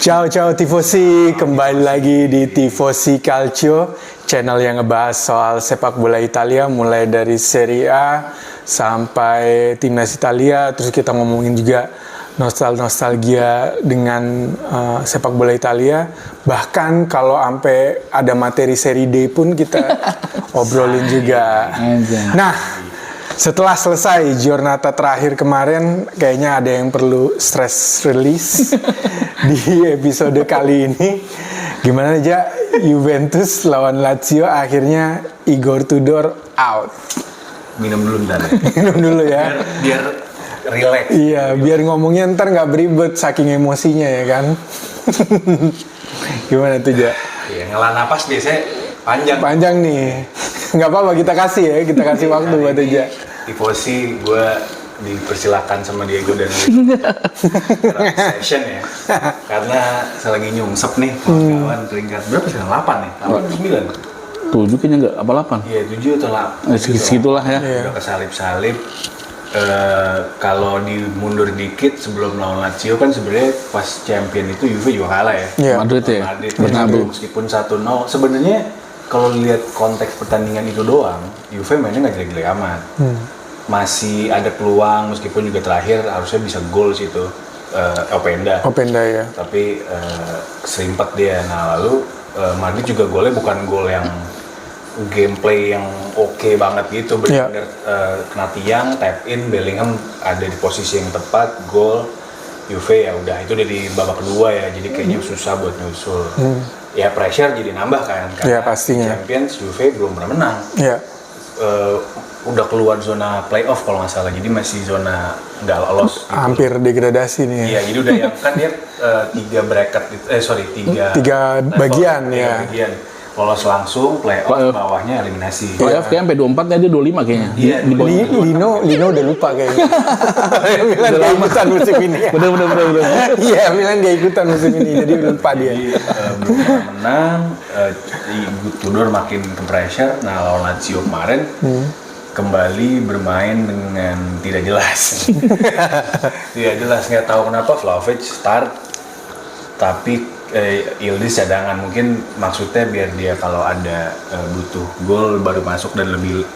Ciao Tifosi, kembali lagi di Tifosi Calcio, channel yang ngebahas soal sepak bola Italia mulai dari Serie A sampai timnas Italia. Terus kita ngomongin juga nostalgia dengan sepak bola Italia. Bahkan kalau sampai ada materi Serie D pun kita obrolin juga. Nah, setelah selesai giornata terakhir kemarin, kayaknya ada yang perlu stress release di episode kali ini. Gimana aja Juventus lawan Lazio, akhirnya Igor Tudor out. Minum dulu ntar. Minum dulu ya. Biar relax. Iya, biar ngomongnya ntar nggak beribet saking emosinya ya kan. Gimana tuh Ja? Iya, ngela napas biasanya panjang. Panjang nih. Nggak apa-apa, kita kasih waktu buat aja. Tifosi, gue dipersilakan sama Diego dan session ya. Karena saya lagi nyungsep nih, kawan peringkat berapa sih? 8 nih? 8 9? 7 kayaknya nggak, apa 8? Iya, 7 atau 8. Segitulah ya. Udah kesalip-salip. Kalau dimundur dikit sebelum lawan Lazio kan sebenarnya pas champion itu Juve juga kalah ya. Iya. Madrid ya. Bernabeu. Meskipun 1-0 sebenarnya kalau lihat konteks pertandingan itu doang, Juve mainnya nggak jelek-jelek amat. Masih ada peluang meskipun juga terakhir harusnya bisa gol sih itu Openda ya. Tapi serimpet dia. Nah lalu Madrid juga golnya bukan gol yang gameplay yang oke banget gitu, benar-benar kena tiang, tap in, Bellingham ada di posisi yang tepat, gol. Juve ya udah itu dari babak kedua ya, jadi kayaknya susah buat nyusul. Ya pressure jadi nambah kan, karena pastinya. Champions Juve belum pernah menang. Iya. Udah keluar zona playoff kalau nggak salah, jadi masih zona nggak lolos. Gitu. Hampir degradasi nih. Iya, jadi udah yang kan dia 3 bracket, 3 bagian ya. Bagian. Lolos langsung, playoff, bawahnya eliminasi. Playoff kayaknya sampai 24 ya, dia 25 kayaknya. Iya, Lino udah lupa kayaknya. Milan gak ikutan musim ini. Bener. Iya, Milan gak ikutan musim ini, jadi lupa dia. Jadi belum pernah menang, Tudor makin ke pressure. Nah, lawan Lazio kemarin kembali bermain dengan tidak jelas. Tidak jelas, nggak tahu kenapa Vlahovic start, tapi Yildiz cadangan, mungkin maksudnya biar dia kalau ada butuh gol baru masuk dan lebih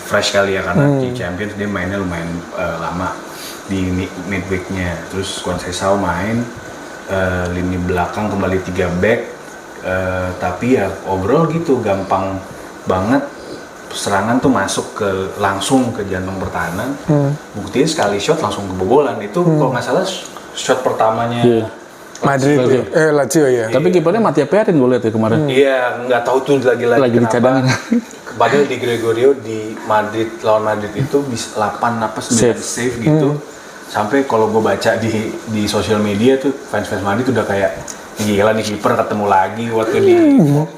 fresh kali ya, karena di Champions dia mainnya lumayan lama di midweeknya. Terus Conceição main, lini belakang kembali 3 back, tapi ya overall gitu gampang banget serangan tuh masuk langsung ke jantung pertahanan. Buktinya sekali shot langsung kebobolan itu. Kalau nggak salah shot pertamanya Madrid, Lazio ya. Tapi kipernya Mattia Perin gue lihat ya kemarin. Iya, nggak tahu tuh lagi dicadangin. Padahal di Gregorio di Madrid lawan Madrid itu bisa 8 apa 9 save gitu. Sampai kalau gue baca di sosial media tuh fans Madrid udah kayak gila nih kiper ketemu lagi. Waktu di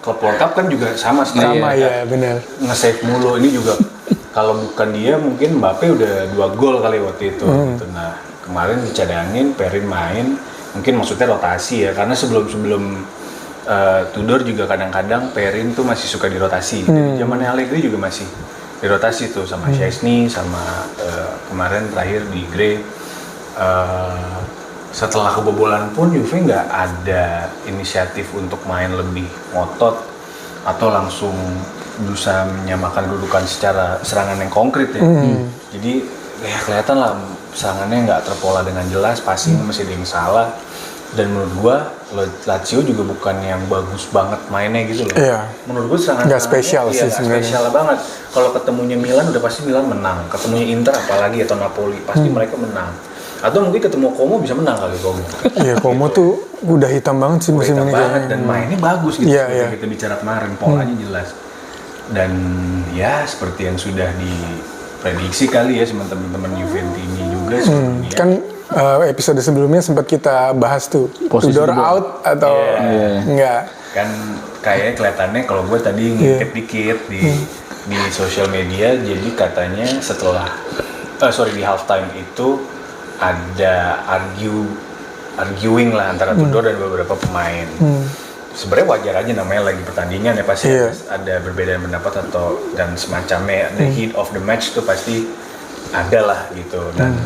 klub World Cup kan juga sama ya, benar. Nge-save mulu. Ini juga kalau bukan dia mungkin Mbappe udah 2 gol kali waktu itu. Gitu. Nah, kemarin dicadangin, Perin main. Mungkin maksudnya rotasi ya, karena sebelum Tudor juga kadang-kadang Perin tuh masih suka dirotasi. Jadi zamannya Allegri juga masih dirotasi tuh sama Szczęsny, sama kemarin terakhir di Gray. Setelah kebobolan pun Juve nggak ada inisiatif untuk main lebih ngotot atau langsung berusaha menyamakan kedudukan secara serangan yang konkret ya. Jadi ya kelihatan lah serangannya nggak terpola dengan jelas, passing masih ada yang salah. Dan menurut gua Lazio juga bukan yang bagus banget mainnya gitu loh. Iya. Menurut gua serangan nggak spesial sih sebenarnya. Spesial banget. Kalau ketemunya Milan udah pasti Milan menang. Ketemunya Inter apalagi atau Napoli pasti mereka menang. Atau mungkin ketemu Como bisa menang kali Como. Iya, Como tuh udah hitam banget sih musim ini kayaknya. Dan mainnya bagus gitu. Iya. Kita bicara kemarin polanya jelas. Dan ya seperti yang sudah diprediksi kali ya sama teman-teman Juventini juga sebelumnya. Kan episode sebelumnya sempat kita bahas tuh Tudor out atau enggak. Kan kayaknya kelihatannya kalau gue tadi ngintip dikit di sosial media, jadi katanya setelah di halftime itu ada arguing lah antara Tudor dan beberapa pemain. Sebenarnya wajar aja, namanya lagi pertandingan ya, pasti ada perbedaan pendapat dan semacamnya. The heat of the match tuh pasti ada lah gitu. Dan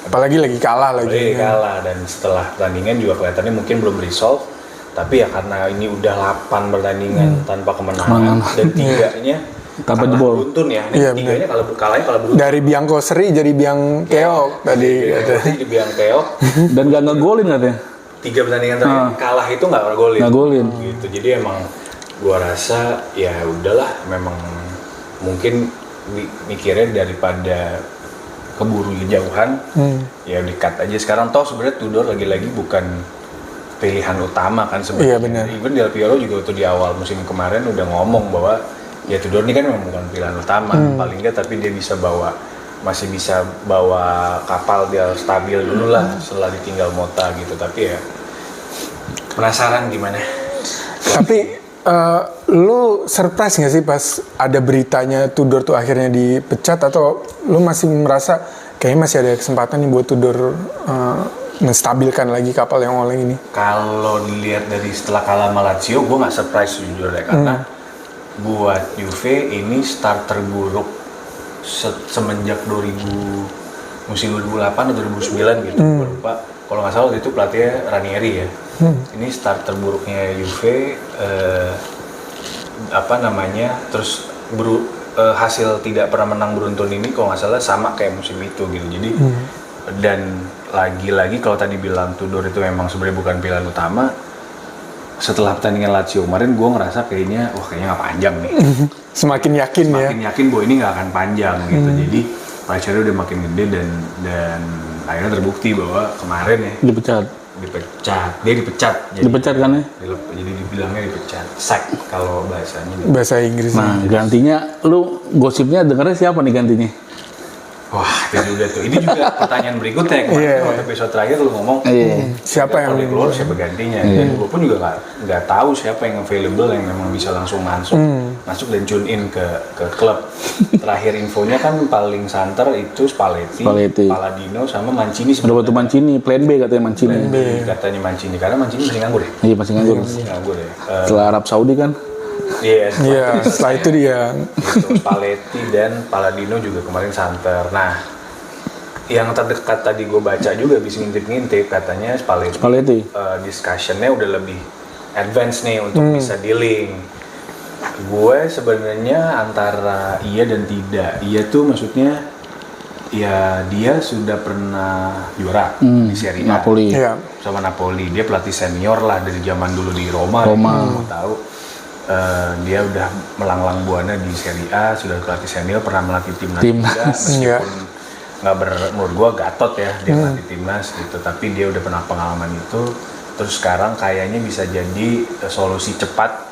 Apalagi lagi kalah lagi. kalah, dan setelah pertandingan juga kelihatannya mungkin belum resolve, tapi ya karena ini udah 8 pertandingan tanpa kemenangan dan tiganya Tanpa kalah jebol. beruntun ya. Ini Iya, tiganya kalahnya kalau beruntun. Dari Bianco Seri jadi Biang Keok tadi. Jadi biang keok, Dan gak ngegolin katanya. 3 pertandingan terakhir kalah itu nggak golin. Nggak golin. Gitu. Jadi emang gua rasa ya udahlah, memang mungkin mikirnya daripada keburu kejauhan, ya di-cut aja sekarang. Toh sebenarnya Tudor lagi-lagi bukan pilihan utama kan Iya, sebenarnya. benar. Even Del Piero juga waktu di awal musim kemarin udah ngomong bahwa ya Tudor ini kan memang bukan pilihan utama, paling nggak, tapi dia masih bisa bawa kapal, dia stabil dulu lah setelah ditinggal Mota gitu. Tapi ya penasaran gimana. Tapi lu surprise nggak sih pas ada beritanya Tudor tuh akhirnya dipecat, atau lu masih merasa kayaknya masih ada kesempatan nih buat Tudor menstabilkan lagi kapal yang oleng ini? Kalau dilihat dari setelah kalah sama Lazio, gue nggak surprise jujur ya, karena buat Juve ini start terburuk semenjak musim 2008 atau 2009 gitu, gue lupa. Kalau nggak salah waktu itu pelatihnya Ranieri ya. Ini start terburuknya Juve, terus hasil tidak pernah menang beruntun ini kalau nggak salah sama kayak musim itu gitu. Jadi dan lagi-lagi kalau tadi bilang Tudor itu memang sebenarnya bukan pilihan utama. Setelah pertandingan Lazio kemarin, gue ngerasa kayaknya nggak panjang nih. Semakin yakin ya. Makin yakin bahwa ini nggak akan panjang gitu. Jadi pressure-nya udah makin gede dan akhirnya terbukti bahwa kemarin ya Dipecat. dia dipecat. Dipecat kan ya? Jadi dibilangnya dipecat. Sack kalau bahasanya. Bahasa Inggris. Nah, gantinya lu gosipnya dengarnya siapa nih gantinya? Wah, itu udah tuh. Ini juga pertanyaan berikutnya. Kemarin Iya. waktu episode terakhir lu ngomong Siapa yang kalau keluar siapa gantinya? Dan gue pun juga nggak tahu siapa yang available yang memang bisa langsung masuk dan tune in ke klub. Terakhir infonya kan paling santer itu Spalletti. Palladino sama Mancini. Udah waktu Mancini, plan B katanya Mancini. Katanya Mancini, karena Mancini masih nganggur ya. Iya, masih nganggur. Nganggur ya. Setelah Arab Saudi kan? Iya, setelah itu dia. Gitu, Spalletti dan Palladino juga kemarin santer. Nah, yang terdekat tadi gue baca juga bisa ngintip-ngintip, katanya Spalletti. Discussionnya udah lebih advance nih untuk bisa dealing. Gue sebenarnya antara iya dan tidak. Iya tuh maksudnya ya dia sudah pernah juara di Serie A Napoli. Iya. sama Napoli. Dia pelatih senior lah dari zaman dulu di Roma. Mau tahu. Dia udah melanglang buana di Serie A, sudah pelatih senior, pernah melatih timnas juga, meskipun menurut gua gatot ya dia melatih timnas gitu, tapi dia udah pernah pengalaman itu. Terus sekarang kayaknya bisa jadi solusi cepat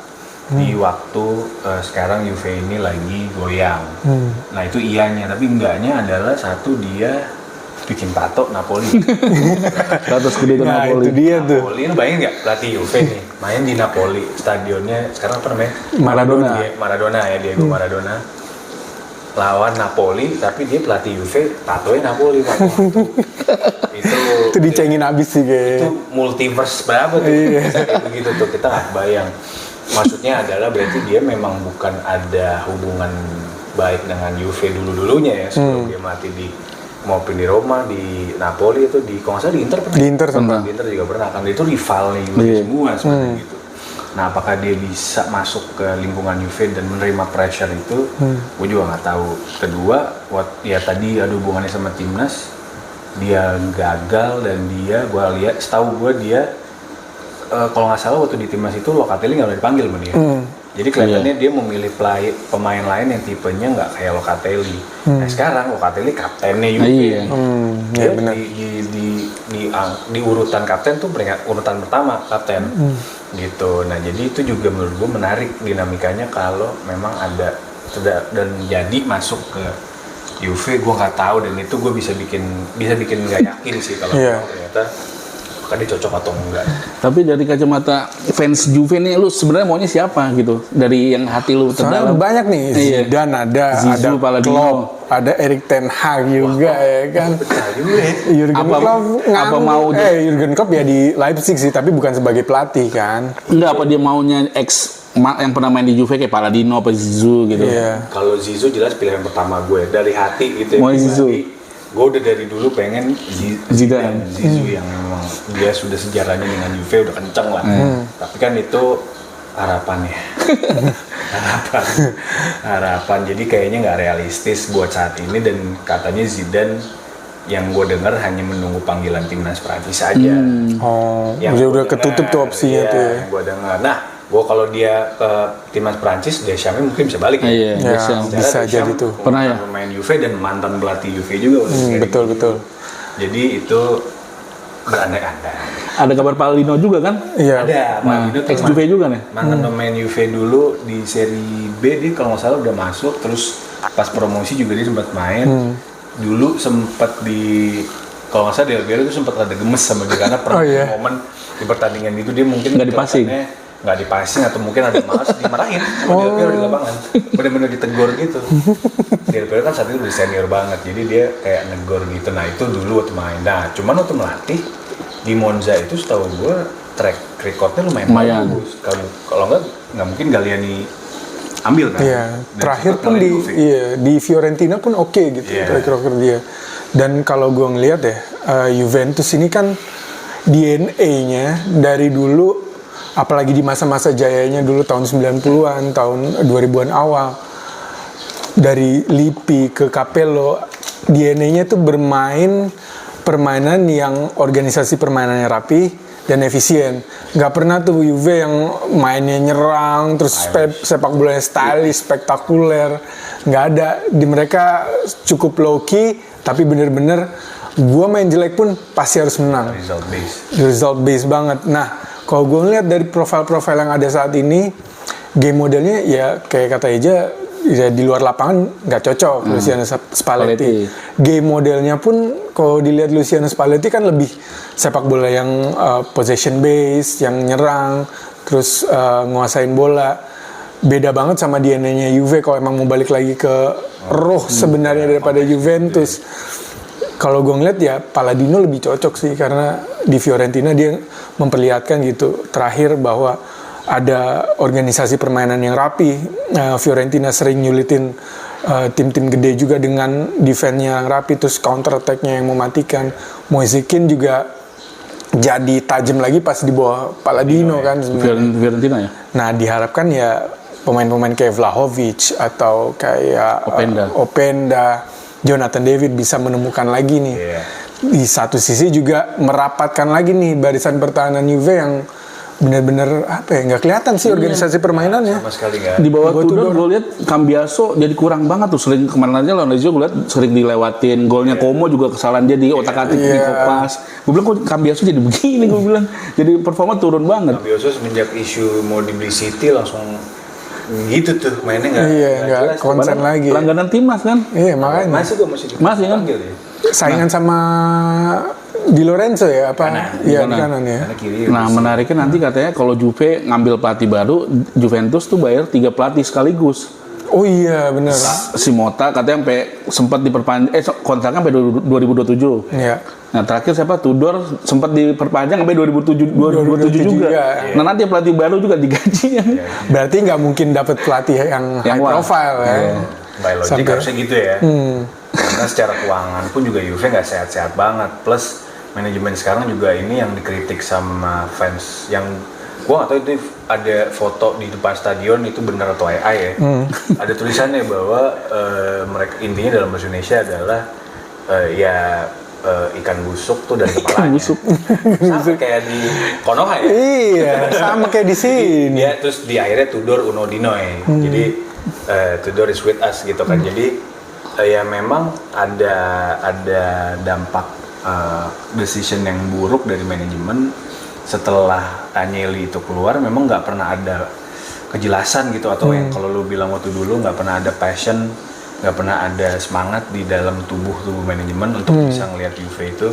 di waktu sekarang Juve ini lagi goyang. Nah itu iyanya, tapi enggaknya adalah satu, dia bikin patok Napoli. Status gede ke Nah, Napoli. itu dia tuh. Napoli, lu bayangin nggak pelatih Juve nih main di Napoli, stadionnya sekarang apa namanya? Maradona ya, Diego Maradona lawan Napoli, tapi dia pelatih Juve, tatonya Napoli Pak. Itu dicengin abis sih kayak. itu multiverse berapa tuh? Bisa kayak begitu tuh, kita nggak bayang. Maksudnya adalah berarti dia memang bukan ada hubungan baik dengan Juve dulunya ya, sebelum dia mati maupun di Roma, di Napoli itu, di kalau nggak salah di Inter pernah. Di Inter sama. Di Inter juga pernah, kan itu rivalnya Juve semua seperti gitu. Nah, apakah dia bisa masuk ke lingkungan Juve dan menerima pressure itu, gue juga nggak tahu. Kedua, ya tadi ada hubungannya sama timnas, dia gagal dan gue lihat, setahu gue dia kalau nggak salah waktu di timnas itu Locatelli nggak boleh dipanggil sama dia. Jadi kelihatannya dia memilih pemain lain yang tipenya nggak kayak Locatelli. Nah sekarang Locatelli kaptennya Juve. Dia di urutan kapten tuh urutan pertama kapten. Gitu. Nah jadi itu juga menurut gue menarik dinamikanya kalau memang ada dan jadi masuk ke Juve. Gue nggak tahu, dan itu gue bisa bikin nggak yakin sih kalau ternyata apakah dia cocok atau enggak. Tapi dari kacamata fans Juve nih, lu sebenarnya maunya siapa gitu? Dari yang hati lu Soalnya terdalam. banyak nih, Zidane ada Zizou, Palladino. Klopp, ada Erik ten Hag juga ya kan. Pecah juga ya. Jurgen Klopp mau Jurgen Klopp ya di Leipzig sih, tapi bukan sebagai pelatih kan. Enggak, apa dia maunya yang pernah main di Juve kayak Palladino apa Zizou gitu. Iya. Kalau Zizou jelas pilihan pertama gue dari hati gitu ya. Mau Zizou. gue udah dari dulu pengen Zidane. Zizou yang memang dia sudah sejarahnya dengan Juve udah kenceng lah. Tapi kan itu harapan ya. harapan. Jadi kayaknya nggak realistis buat saat ini, dan katanya Zidane yang gue dengar hanya menunggu panggilan timnas Prancis saja. Oh, Yang udah gua ketutup tuh dengar, opsinya iya, tuh ya. yang gue dengar. Nah, gue kalau dia ke timnas Prancis, Deschamps mungkin bisa balik ya. Iya, Ya, Deschamps. bisa Secara jadi Deschamps tuh. Pernah ya? Pemain Juve dan mantan pelatih Juve juga. Betul. Jadi itu berandai-andai. Ada kabar Paulino juga kan? Iya. Ada, Nah, Maldini tuh ex Juve juga nih. mantan pemain Juve dulu di Serie B, dia kalau nggak salah udah masuk, terus pas promosi juga dia sempat main. Dulu sempat kalau nggak salah Del Piero itu sempat rada gemes sama dia karena pernah Oh, iya. momen di pertandingan itu dia mungkin Nggak dipasing. kelihatannya nggak dipasing atau mungkin ada malas dimarahin sama Del Piero di lapangan, benar-benar ditegur gitu. Del Piero kan saat itu udah senior banget, jadi dia kayak negor gitu. Nah itu dulu waktu main. Nah cuman waktu melatih di Monza itu setahu gue track recordnya lumayan bagus. Kalau nggak mungkin Galliani ambil kan. Iya, Dan terakhir sempat pun ngalahin Juve. di Fiorentina pun oke gitu Iya. track record dia. Dan kalau gue ngelihat ya, Juventus ini kan DNA-nya dari dulu, apalagi di masa-masa jayanya dulu tahun 90-an, tahun 2000-an awal, dari Lippi ke Capello, DNA-nya tuh bermain permainan yang organisasi permainannya rapi dan efisien. Nggak pernah tuh Juve yang mainnya nyerang, terus sepak bolanya stylish, spektakuler. Nggak ada. Di mereka cukup low key, tapi bener-bener gua main jelek pun pasti harus menang. Result based banget. Nah, kalau gue ngeliat dari profil-profil yang ada saat ini, game modelnya ya kayak kata Eja, ya di luar lapangan nggak cocok Luciano Spalletti. Game modelnya pun kalau dilihat Luciano Spalletti kan lebih sepak bola yang possession based, yang nyerang, terus nguasain bola. Beda banget sama DNA-nya Juve kalau emang mau balik lagi ke roh sebenarnya daripada Juventus. Kalau gue ngeliat ya Palladino lebih cocok sih, karena di Fiorentina dia memperlihatkan gitu terakhir bahwa ada organisasi permainan yang rapi. Fiorentina sering nyulitin tim-tim gede juga dengan defense-nya yang rapi, terus counter attack-nya yang mematikan. Moisekin juga jadi tajam lagi pas di bawah Palladino kan sebenarnya. Fiorentina ya? Nah diharapkan ya pemain-pemain kayak Vlahovic atau kayak Openda, Jonathan David bisa menemukan lagi nih. Di satu sisi juga merapatkan lagi nih barisan pertahanan Juve yang benar-benar apa ya, nggak kelihatan sih organisasi permainannya. Sama sekali nggak. Di bawah Tudor gue lihat Cambiaso jadi kurang banget tuh, sering kemarin aja lawan Lazio gue lihat sering dilewatin. Golnya Como juga kesalahan dia di otak-atik di kopas. Gue bilang kok Cambiaso jadi begini, gue bilang jadi performa turun banget. Cambiaso semenjak isu mau dibeli City langsung gitu tuh mainnya nggak konsen lagi. Langganan timnas kan? Iya makanya. Masih kan? Saingan sama Di Lorenzo ya apa? Iya di kanan ya. Nah menariknya nanti katanya kalau Juve ngambil pelatih baru, Juventus tuh bayar 3 pelatih sekaligus. Oh iya benar. Si Motta katanya sampai sempat diperpanjang, kontraknya sampai 2027. Iya. Nah terakhir siapa? Tudor sempat diperpanjang sampai 2027 juga. Nah nanti pelatih baru juga digaji. Berarti nggak mungkin dapat pelatih yang high profile ya. By logic harusnya gitu ya. Karena secara keuangan pun juga Juve nggak sehat-sehat banget. Plus manajemen sekarang juga ini yang dikritik sama fans yang gua nggak tahu itu ada foto di depan stadion itu benar atau AI ya. Ada tulisannya bahwa mereka intinya dalam bahasa Indonesia adalah ikan busuk tuh dan kepalanya. Sama kayak di Konoha ya. Iya, sama kayak di sini. Dia terus di akhirnya Tudor Uno Dinoe. Jadi Tudor is with us gitu kan. Jadi ya memang ada dampak decision yang buruk dari manajemen setelah Agnelli itu keluar. Memang nggak pernah ada kejelasan gitu, atau yang kalau lu bilang waktu dulu nggak pernah ada passion, nggak pernah ada semangat di dalam tubuh manajemen untuk bisa ngelihat Juve itu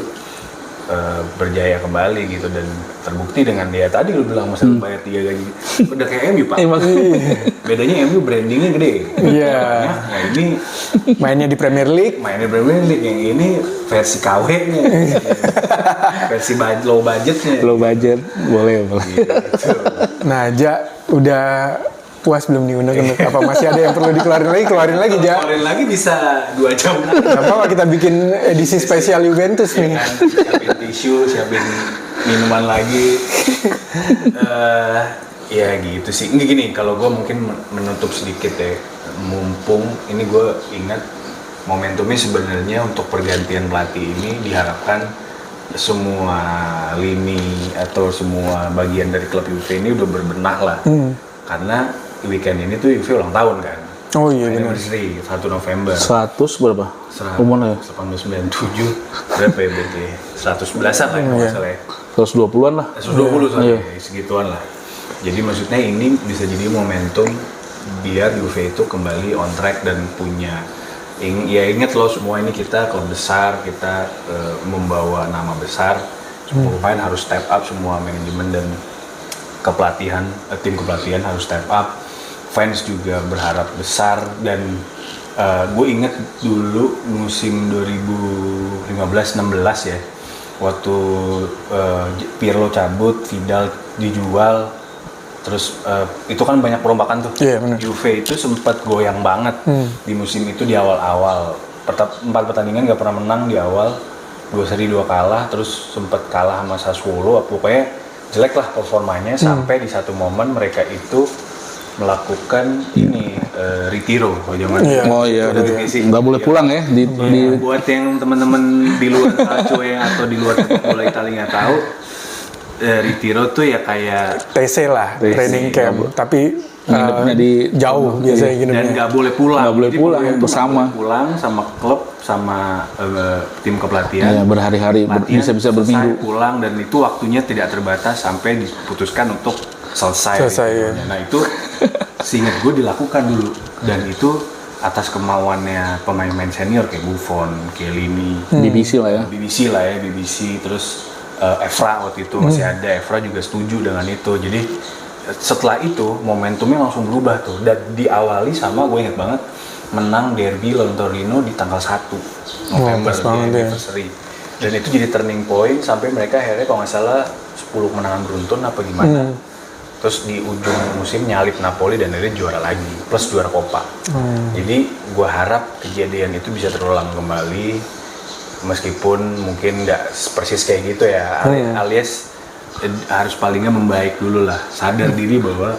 berjaya kembali gitu. Dan terbukti dengan dia tadi lu bilang masa bayar 3 gaji udah kayak MU Pak. Bedanya MU brandingnya gede. Iya. Nah ini mainnya di Premier League. Yang ini versi KW-nya. Versi low budgetnya. Low budget boleh. Gitu. Nah, udah puas belum nih unek-unek? Apa masih ada yang perlu dikeluarin lagi? Keluarin lagi, Ja. Keluarin lagi bisa 2 jam lagi. Gak apa-apa, kita bikin edisi spesial Juventus nih. Kan, siapin tisu, siapin minuman lagi. Ya gitu sih. Ini gini, kalau gue mungkin menutup sedikit ya. Mumpung ini gue ingat momentumnya sebenarnya untuk pergantian pelatih ini diharapkan semua lini atau semua bagian dari klub Juve ini udah berbenah lah. Karena weekend ini tuh Juve ulang tahun kan. Oh iya benar. Anniversary 1 November. 100 berapa? Umurnya ya? 1897 berapa ya berarti? 111-an lah ya kalau nggak salah ya. 120-an lah. 120 soalnya, Iya. segituan lah. Jadi maksudnya ini bisa jadi momentum biar Juve itu kembali on track dan punya ya ingat loh semua ini kita klub besar, kita membawa nama besar, semua pemain harus step up, semua manajemen dan kepelatihan, tim kepelatihan harus step up, fans juga berharap besar dan gue inget dulu musim 2015-16 ya, waktu Pirlo cabut, Vidal dijual, terus itu kan banyak perombakan tuh. Iya, benar. Juve itu sempat goyang banget di musim itu di awal-awal. 4 pertandingan gak pernah menang di awal, 2 seri 2 kalah, terus sempat kalah sama Sassuolo. Pokoknya jelek lah performanya sampai di satu momen mereka itu melakukan ini retiro kalau zaman Iya. Oh iya, Itu udah divisi. nggak boleh pulang ya di Buat yang teman-teman di luar calcio ya atau di luar sepak bola Italia nggak tahu, retiro tuh ya kayak TC lah, TC, training camp. Tapi nginepnya di jauh biasanya gini. dan nggak boleh pulang. Nggak boleh Jadi pulang, pemain tuh bersama. nggak boleh pulang sama klub sama tim kepelatihan. ya, berhari-hari Latihan bisa selesai, berminggu. pulang dan itu waktunya tidak terbatas sampai diputuskan untuk selesai. Selesai, ya. Nah itu seingat gue dilakukan dulu dan itu atas kemauannya pemain-pemain senior kayak Buffon, Chiellini, BBC lah ya. BBC terus Evra waktu itu masih ada, Evra juga setuju dengan itu. Jadi setelah itu momentumnya langsung berubah tuh dan diawali sama gue inget banget menang derby lawan Torino di tanggal 1 November pas banget di ya. anniversary. Dan itu jadi turning point sampai mereka akhirnya kalau nggak salah 10 kemenangan beruntun apa gimana. Terus di ujung musim nyalip Napoli dan akhirnya juara lagi plus juara Coppa. Jadi gue harap kejadian itu bisa terulang kembali meskipun mungkin nggak persis kayak gitu ya, alias harus palingnya membaik dulu lah, sadar diri bahwa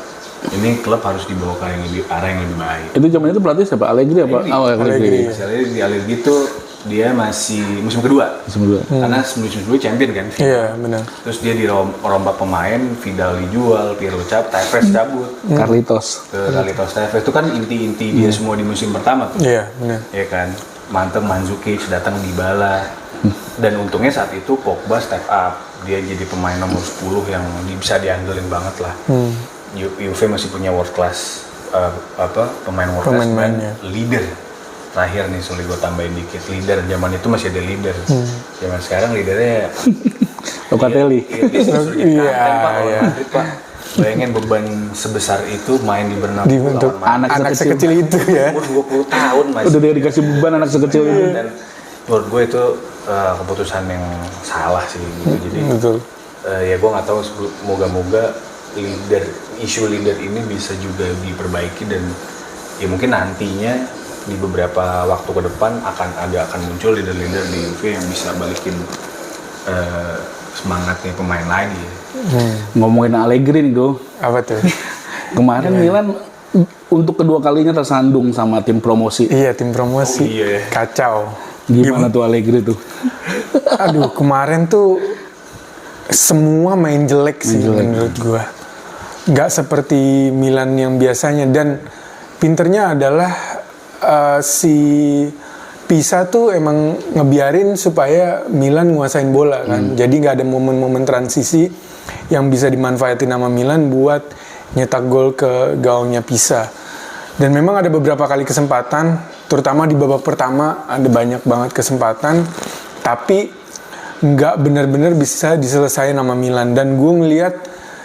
ini klub harus dibawa ke arah yang lebih baik. Itu zaman itu pelatih siapa? Allegri apa? Oh, Allegri. Misalnya di Allegri itu dia masih musim kedua, karena musim kedua champion kan. Iya benar. Terus dia dirombak pemain, Vidal dijual, Pirlo cabut, Tevez cabut Carlitos. ke Carlitos Tevez. Itu kan inti-inti dia semua di musim pertama tuh. Iya benar. Ya kan, mantep Mandzukic datang Dybala dan untungnya saat itu Pogba step up, dia jadi pemain nomor 10 yang bisa diandelin banget lah. Juve masih punya world class pemain world class dan leader. Terakhir nih sulit gue tambahin dikit, leader zaman itu masih ada leader. Zaman sekarang leadernya Locatelli. Iya. Pak. Bayangin beban sebesar itu main di Bernabeu Untuk lawan anak sekecil itu ya. umur 20 tahun masih. Udah dia dikasih beban anak sekecil itu. Dan menurut gue itu keputusan yang salah sih gitu. Jadi Betul. ya gue nggak tahu, moga-moga isu leader ini bisa juga diperbaiki dan ya mungkin nantinya di beberapa waktu ke depan akan muncul leader-leader di Juve yang bisa balikin semangatnya pemain lagi. Ngomongin Allegri nih, Go. Apa tuh? Kemarin Milan untuk kedua kalinya tersandung sama tim promosi. Iya tim promosi. Oh, iya ya. Kacau. Gimana tuh Allegri tuh? Aduh kemarin tuh semua main jelek sih menurut gua. Nggak seperti Milan yang biasanya, dan pinternya adalah si Pisa tuh emang ngebiarin supaya Milan nguasain bola kan. Jadi nggak ada momen-momen transisi yang bisa dimanfaatin sama Milan buat nyetak gol ke gawangnya Pisa. Dan memang ada beberapa kali kesempatan, terutama di babak pertama ada banyak banget kesempatan, tapi nggak benar-benar bisa diselesaikan sama Milan. Dan gue ngeliat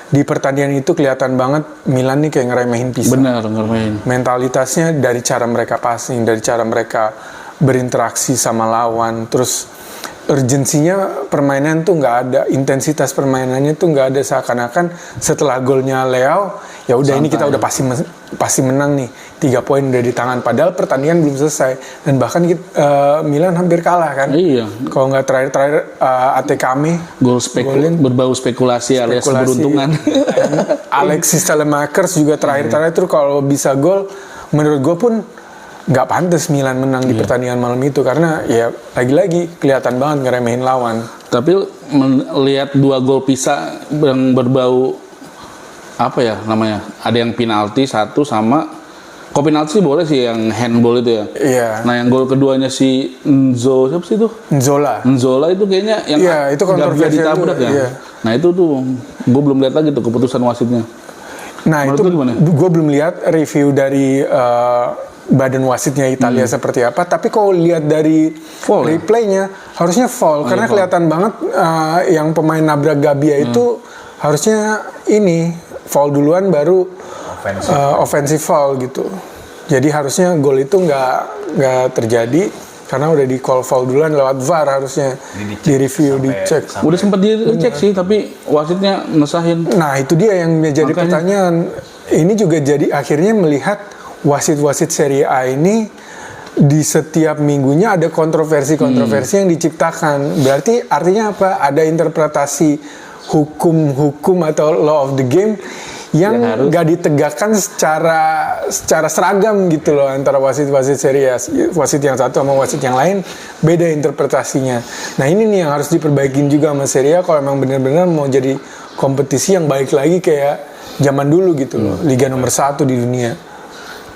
di pertandingan itu kelihatan banget Milan nih kayak ngeremehin Pisa. Benar, ngeremehin. Mentalitasnya dari cara mereka passing, dari cara mereka berinteraksi sama lawan, terus urgensinya permainan tuh nggak ada, intensitas permainannya tuh nggak ada, seakan-akan setelah golnya Leao ya udah ini kita udah pasti menang nih, 3 poin udah di tangan, padahal pertandingan belum selesai dan bahkan Milan hampir kalah kan. Iya. Kalau nggak terakhir Atekame berbau spekulasi alias keberuntungan. Alexis Telemakers juga terakhir tuh kalau bisa gol, menurut gue pun nggak pantas Milan menang di pertandingan malam itu, karena ya lagi-lagi kelihatan banget ngeremehin lawan. Tapi melihat 2 gol pisah yang berbau apa ya namanya? Ada yang penalti satu sama kok penalti sih boleh sih yang handball itu ya. Iya. Nah yang gol keduanya si siapa sih itu? Nzola itu kayaknya yang itu kontroversi ditabrak ya. Iya. Nah itu tuh gue belum lihat lagi tuh keputusan wasitnya. Nah menurut itu gue belum lihat review dari badan wasitnya Italia seperti apa, tapi kalau lihat dari replaynya harusnya foul, karena kelihatan banget yang pemain nabrak Gabbia itu harusnya ini foul duluan baru offensive foul gitu. Jadi harusnya gol itu nggak terjadi karena udah di call foul duluan lewat VAR, harusnya di review, dicek. Udah sempat dicek sih, tapi wasitnya ngesahin. Nah itu dia yang menjadi pertanyaan. Ini juga jadi akhirnya melihat wasit-wasit Serie A ini di setiap minggunya ada kontroversi-kontroversi yang diciptakan. Berarti artinya apa? Ada interpretasi hukum atau law of the game yang nggak ditegakkan secara seragam gitu loh antara wasit-wasit Serie A. Wasit yang satu sama wasit yang lain beda interpretasinya. Nah ini nih yang harus diperbaikin juga sama Serie A kalau memang benar-benar mau jadi kompetisi yang balik lagi kayak zaman dulu gitu loh, Liga nomor 1 di dunia.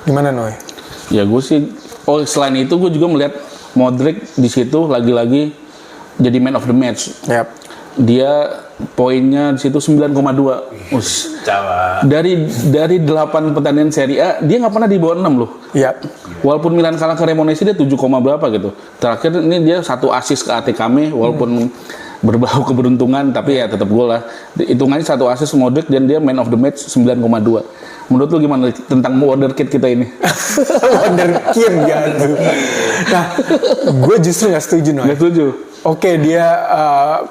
Gimana Noy? Ya gue sih, selain itu gue juga melihat Modric di situ lagi-lagi jadi man of the match. Yap. Dia poinnya di situ 9,2. Dari 8 pertandingan Serie A dia nggak pernah di bawah 6 loh. Iya. Walaupun Milan kalah ke Cremonese dia 7, berapa gitu. Terakhir ini dia 1 assist ke Atekame walaupun berbau keberuntungan, tapi ya tetap gol lah. Hitungannya 1 assist Modric dan dia man of the match 9,2. Menurut lu gimana tentang wonderkid kita ini? Wonderkid gitu. Nah, gue justru nggak setuju Noy. Nggak setuju. Oke, dia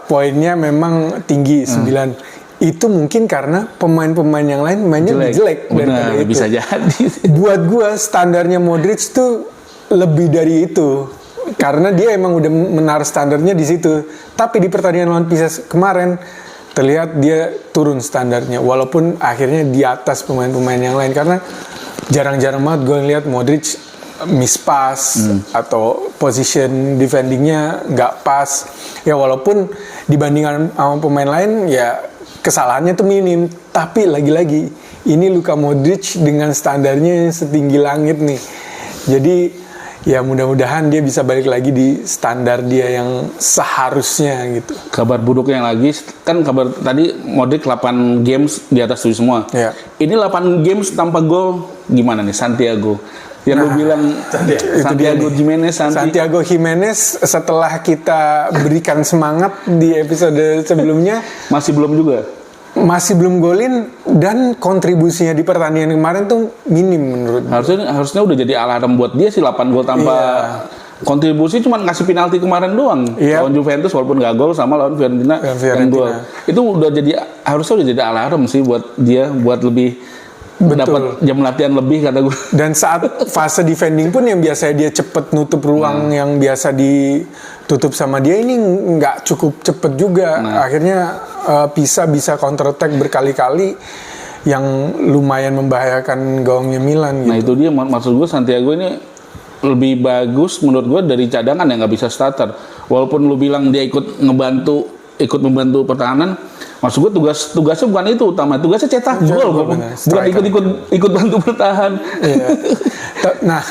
poinnya memang tinggi 9. Itu mungkin karena pemain-pemain yang lain mainnya lebih jelek daripada itu. Bisa jadi. Buat gue standarnya Modric tuh lebih dari itu. Karena dia emang udah menaruh standarnya di situ. Tapi di pertandingan lawan Pisa kemarin terlihat dia turun standarnya, walaupun akhirnya di atas pemain-pemain yang lain, karena jarang-jarang banget gue ngeliat Modric miss pass atau position defendingnya nggak pas ya, walaupun dibandingkan sama pemain lain ya kesalahannya tuh minim, tapi lagi-lagi ini Luka Modric dengan standarnya yang setinggi langit nih, jadi ya mudah-mudahan dia bisa balik lagi di standar dia yang seharusnya gitu. Kabar buruknya lagi, kan kabar tadi Modric 8 games di atas 7 semua. Ya. Ini 8 games tanpa gol, gimana nih Santiago? Yang lu bilang Santiago Jimenez setelah kita berikan semangat di episode sebelumnya masih belum golin, dan kontribusinya di pertandingan kemarin tuh minim menurut gue. Harusnya udah jadi alarm buat dia sih, 8 gol tanpa kontribusi, cuma ngasih penalti kemarin doang lawan Juventus walaupun gak gol, sama lawan Fiorentina yang gol. Itu harusnya udah jadi alarm sih buat dia, buat lebih dapat jam latihan lebih kata gue. Dan saat fase defending pun yang biasanya dia cepet nutup ruang yang biasa ditutup sama dia, ini nggak cukup cepet juga. Akhirnya Pisa bisa counter attack berkali-kali yang lumayan membahayakan gawangnya Milan gitu. Nah itu dia, maksud gue Santiago ini lebih bagus menurut gue dari cadangan yang nggak bisa starter. Walaupun lu bilang dia ikut membantu pertahanan, maksud gue tugasnya bukan itu utama, tugasnya cetak gol, bukan ikut bantu bertahan. Iya. Nah,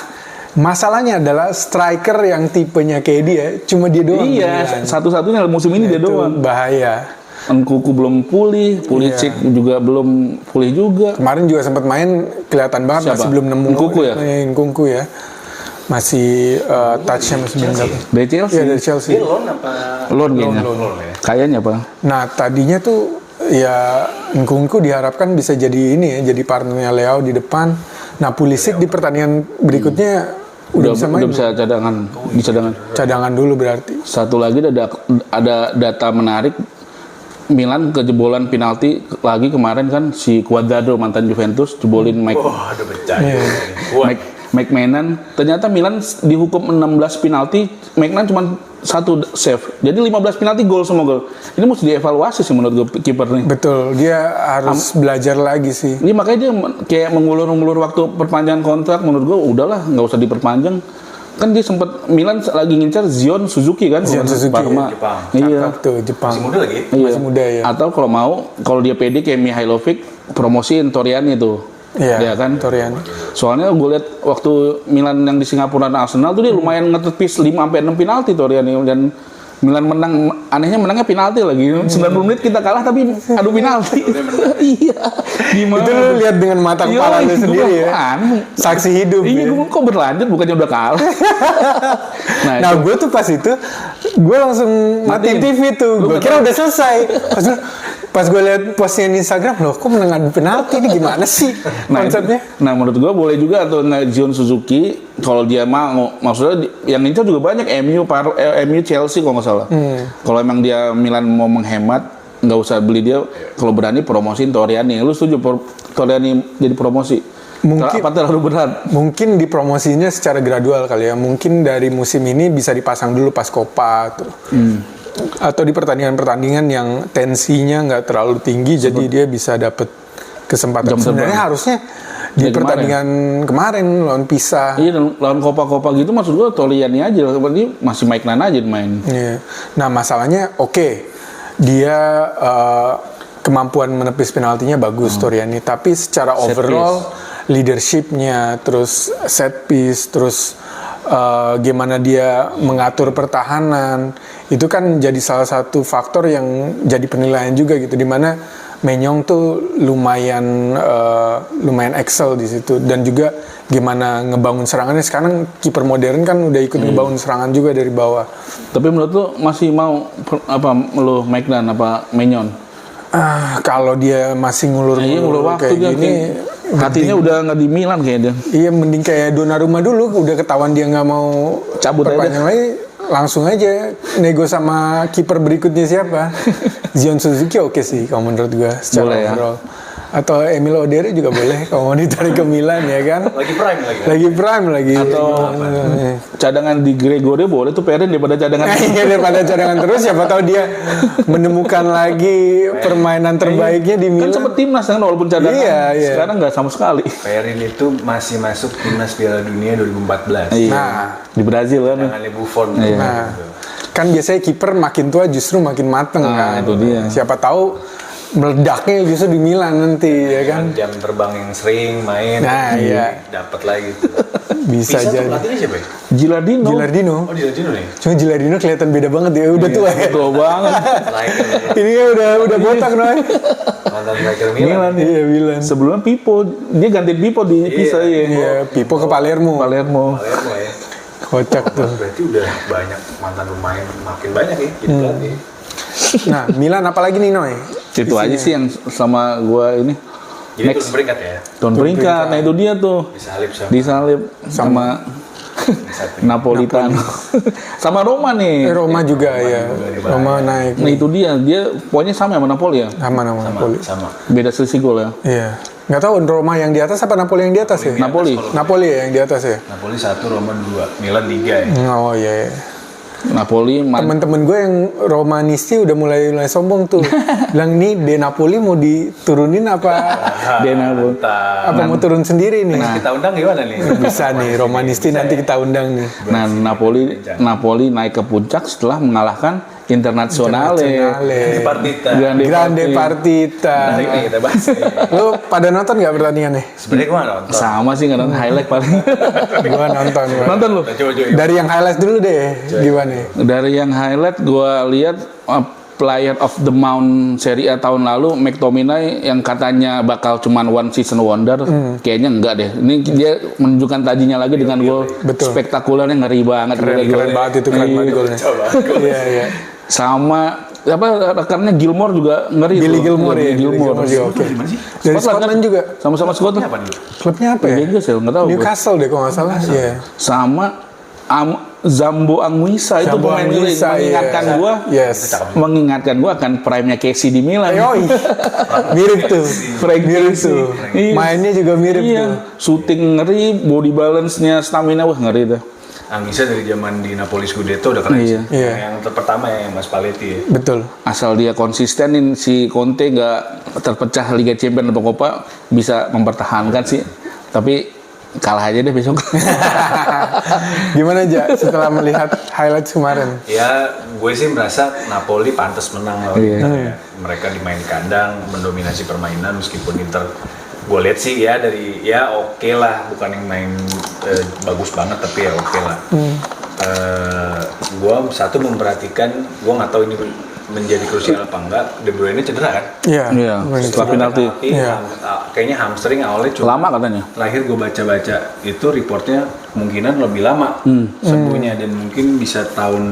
masalahnya adalah striker yang tipenya kayak dia, cuma dia doang. Iya, satu-satunya musim ini dia doang. Bahaya. Nkunku belum pulih, Pulisic juga belum pulih juga. Kemarin juga sempat main, kelihatan banget masih belum nemu. Nkunku ya. Masih touch-nya masih belum dapat. Dari Chelsea? Iya, dari Chelsea. Dia loan apa? Loan kayaknya. Kayaknya apa? Nah, tadinya tuh ya Nkunku diharapkan bisa jadi ini ya, jadi partnernya Leao di depan. Nah, Pulisic di pertandingan berikutnya udah bisa main. Udah bisa cadangan. Cadangan dulu berarti. Satu lagi ada ada data menarik. Milan kejebolan penalti lagi kemarin kan si Cuadrado mantan Juventus jebolin Wah, ada pecah. Kuat. McMahon. Ternyata Milan dihukum 16 penalti, McMahon cuma 1 save. Jadi 15 penalti gol semua gol. Ini mesti dievaluasi sih menurut gue kiper nih. Betul, dia harus belajar lagi sih. Ini makanya dia kayak mengulur-ulur waktu perpanjangan kontrak. Menurut gue udahlah nggak usah diperpanjang. Kan dia sempat Milan lagi ngincar Zion Suzuki kan, Zion Suzuki, Parma. Jepang. Iya. Cakep tuh, Jepang. Masih muda lagi. Iya. Masih muda ya. Atau kalau dia pede kayak Mihailovic promosiin Toriani tuh. Iya, Ya kan? Toriani. Soalnya gue lihat waktu Milan yang di Singapura dan Arsenal tuh dia lumayan ngetepis 5 sampai 6 penalti Toriani dan Milan menang, anehnya menangnya penalti lagi. 90 menit kita kalah tapi adu penalti. Iya. Gimana? Itu lu lihat dengan mata Iya, kepala lu gua sendiri ya. aneh. Saksi hidup. Iya, ya. gue kok berlanjut bukannya udah kalah. Nah, gue tuh pas itu, gue langsung matiin Matiin. TV tuh. Gue kira udah selesai. Pas gue lihat postnya di Instagram, loh kok menang adu penalti ini gimana sih konsepnya? Nah, menurut gua boleh juga atau Zion Suzuki kalau dia mau. Maksudnya yang incar juga banyak MU Chelsea kalau nggak salah. Kalau emang dia Milan mau menghemat, nggak usah beli dia. Kalau berani promosiin Toriani. Lu setuju Toriani jadi promosi? Mungkin- Apa terlalu berat? Mungkin dipromosinya secara gradual kali ya. Mungkin dari musim ini bisa dipasang dulu pas Copa tuh. Atau di pertandingan-pertandingan yang tensinya nggak terlalu tinggi, jadi dia bisa dapet kesempatan. Jam Sebenarnya terbang. harusnya di Dari pertandingan kemarin lawan Pisa. Iya, dan lawan Copa gitu maksud gua Toriani aja. Berarti masih Maiknan aja main. Iya. Nah masalahnya oke, dia kemampuan menepis penaltinya bagus Toriani, tapi secara Set overall leadershipnya, terus set piece, terus gimana dia mengatur pertahanan, itu kan jadi salah satu faktor yang jadi penilaian juga gitu, dimana Menyong tuh lumayan excel di situ, dan juga gimana ngebangun serangannya. Sekarang kiper modern kan udah ikut ngebangun serangan juga dari bawah. Tapi menurut lu masih mau lu Maiknan apa Menyon? Kalau dia masih ngulur waktu kayak dia gini, hatinya udah nggak di Milan kayaknya. iya mending kayak Donnarumma dulu, udah ketahuan dia nggak mau Cabut aja. perpanjang lagi, langsung aja nego sama kiper berikutnya siapa. Zion Suzuki oke sih kalau menurut gua secara Boleh ya. overall. Atau Emil Oderi juga boleh kalau mau ditarik ke Milan ya kan. Lagi prime lagi. Lagi prime lagi. Atau cadangan di Gregorio boleh tuh Perin daripada cadangan. Iya, daripada cadangan terus, siapa tahu dia menemukan lagi permainan terbaiknya di Kan Milan. sempet timnas kan walaupun cadangan. Iya, iya. Sekarang nggak sama sekali. Perin itu masih masuk timnas Piala Dunia 2014. Iya. Nah, Di Brazil kan. Tangannya Buffon. Iya. Nah, kan biasanya kiper makin tua justru makin mateng Nah, kan. itu dia. Siapa tahu meledaknya justru di Milan nanti ya kan. Jam terbang yang sering main. Nah, iya. Dapat lagi. Bisa tuh jadi. pelatihnya siapa ya? Gilardino. Gilardino. Oh, di Latino nih. Cuma Gilardino kelihatan beda banget ya. Udah tua ya. Tua banget. Striker. Ini kan udah botak Noy. Mantan striker Milan. Milan. Iya Milan. Sebelumnya Pipo, dia ganti Pipo di Pisa ya. Iya, Pipo ke Palermo. Palermo. Palermo ya. Kocak tuh. Berarti udah banyak mantan pemain, makin banyak ya jadi pelatih. Nah, Milan apalagi nih Noy? Itu aja sih yang sama gua ini. Jadi Next. turun peringkat ya. Tahun peringkat. Nah itu dia tuh. Disalip sama Disalip sama Napolitano. Sama Roma nih. Roma juga ya. Roma naik. Nah itu dia poinnya sama sama Napoli ya. Sama Napoli. sama. Beda selisih gol ya. Iya. Nggak tahu Roma yang di atas apa Napoli yang di atas ya? Napoli. Napoli ya yang di atas ya? Napoli 1, Roma 2, Milan 3 ya. Oh iya. Iya. Napoli Temen-temen gue yang Romanisti udah mulai sombong tuh. Bilang nih De Napoli mau diturunin apa dia Napoli. apa mau turun sendiri nih? Kita undang gimana nih? Bisa nih Romanisti nanti kita undang nih. Nah, Napoli naik ke puncak setelah mengalahkan Internazionale. Internazionale. Partita. Grande Partita. Nanti nih kita bahas. Lu pada nonton nggak pertandingannya? Sebenarnya gua nggak nonton. Sama sih nggak nonton highlight paling. Gua nonton. Gua. Nonton lu? Coba. Dari yang highlight dulu deh. Gimana? Dari yang highlight gua lihat Player of the Month Serie A tahun lalu McTominay yang katanya bakal cuman one season wonder, kayaknya enggak deh. Ini dia menunjukkan tajinya lagi dengan gol Betul. spektakulernya, ngeri banget. Keren banget itu, keren banget golnya. Iya, iya. Sama apa rekannya Gilmore juga ngeri. Billy tuh. Gilmore ya. Billy Gilmore. juga oke. Di mana sih? Dari Scotland Scotland juga. Sama-sama Scotland. Apa dulu? Klubnya apa ya? Inggris ya, nggak tahu. gua. Newcastle deh kalau nggak salah. Iya. Sama Zambo Anguissa itu Zambo pemain Milan Anguissa, mengingatkan iya. gua Yes. mengingatkan gua akan prime-nya Casey di Milan. Yoi. Mirip tuh. Frank Mirip Casey. tuh. Iya. Mainnya juga mirip Iya, tuh. shooting ngeri, body balance-nya, stamina wah ngeri tuh. Anggisa dari zaman di Napoli Scudetto udah keren sih. Iya. Iya. Yang pertama ya Mas Paletti ya. Betul. Asal dia konsistenin si Conte nggak terpecah Liga Champions atau Copa bisa mempertahankan sih. Tapi kalah aja deh besok. Gimana aja setelah melihat highlights kemarin? Ya, gue sih merasa Napoli pantas menang lawan Iya. Inter ya. Mereka di main kandang, mendominasi permainan meskipun Inter gue lihat sih ya dari ya oke lah, bukan yang main bagus banget tapi ya oke lah. Gue satu memperhatikan, gue nggak tahu ini menjadi krusial apa enggak. De Bruyne cedera kan? Iya. Iya, setelah penalti. Iya. Kayaknya hamstring awalnya cuma Lama katanya. terakhir gue baca-baca itu reportnya kemungkinan lebih lama sembuhnya dan mungkin bisa tahun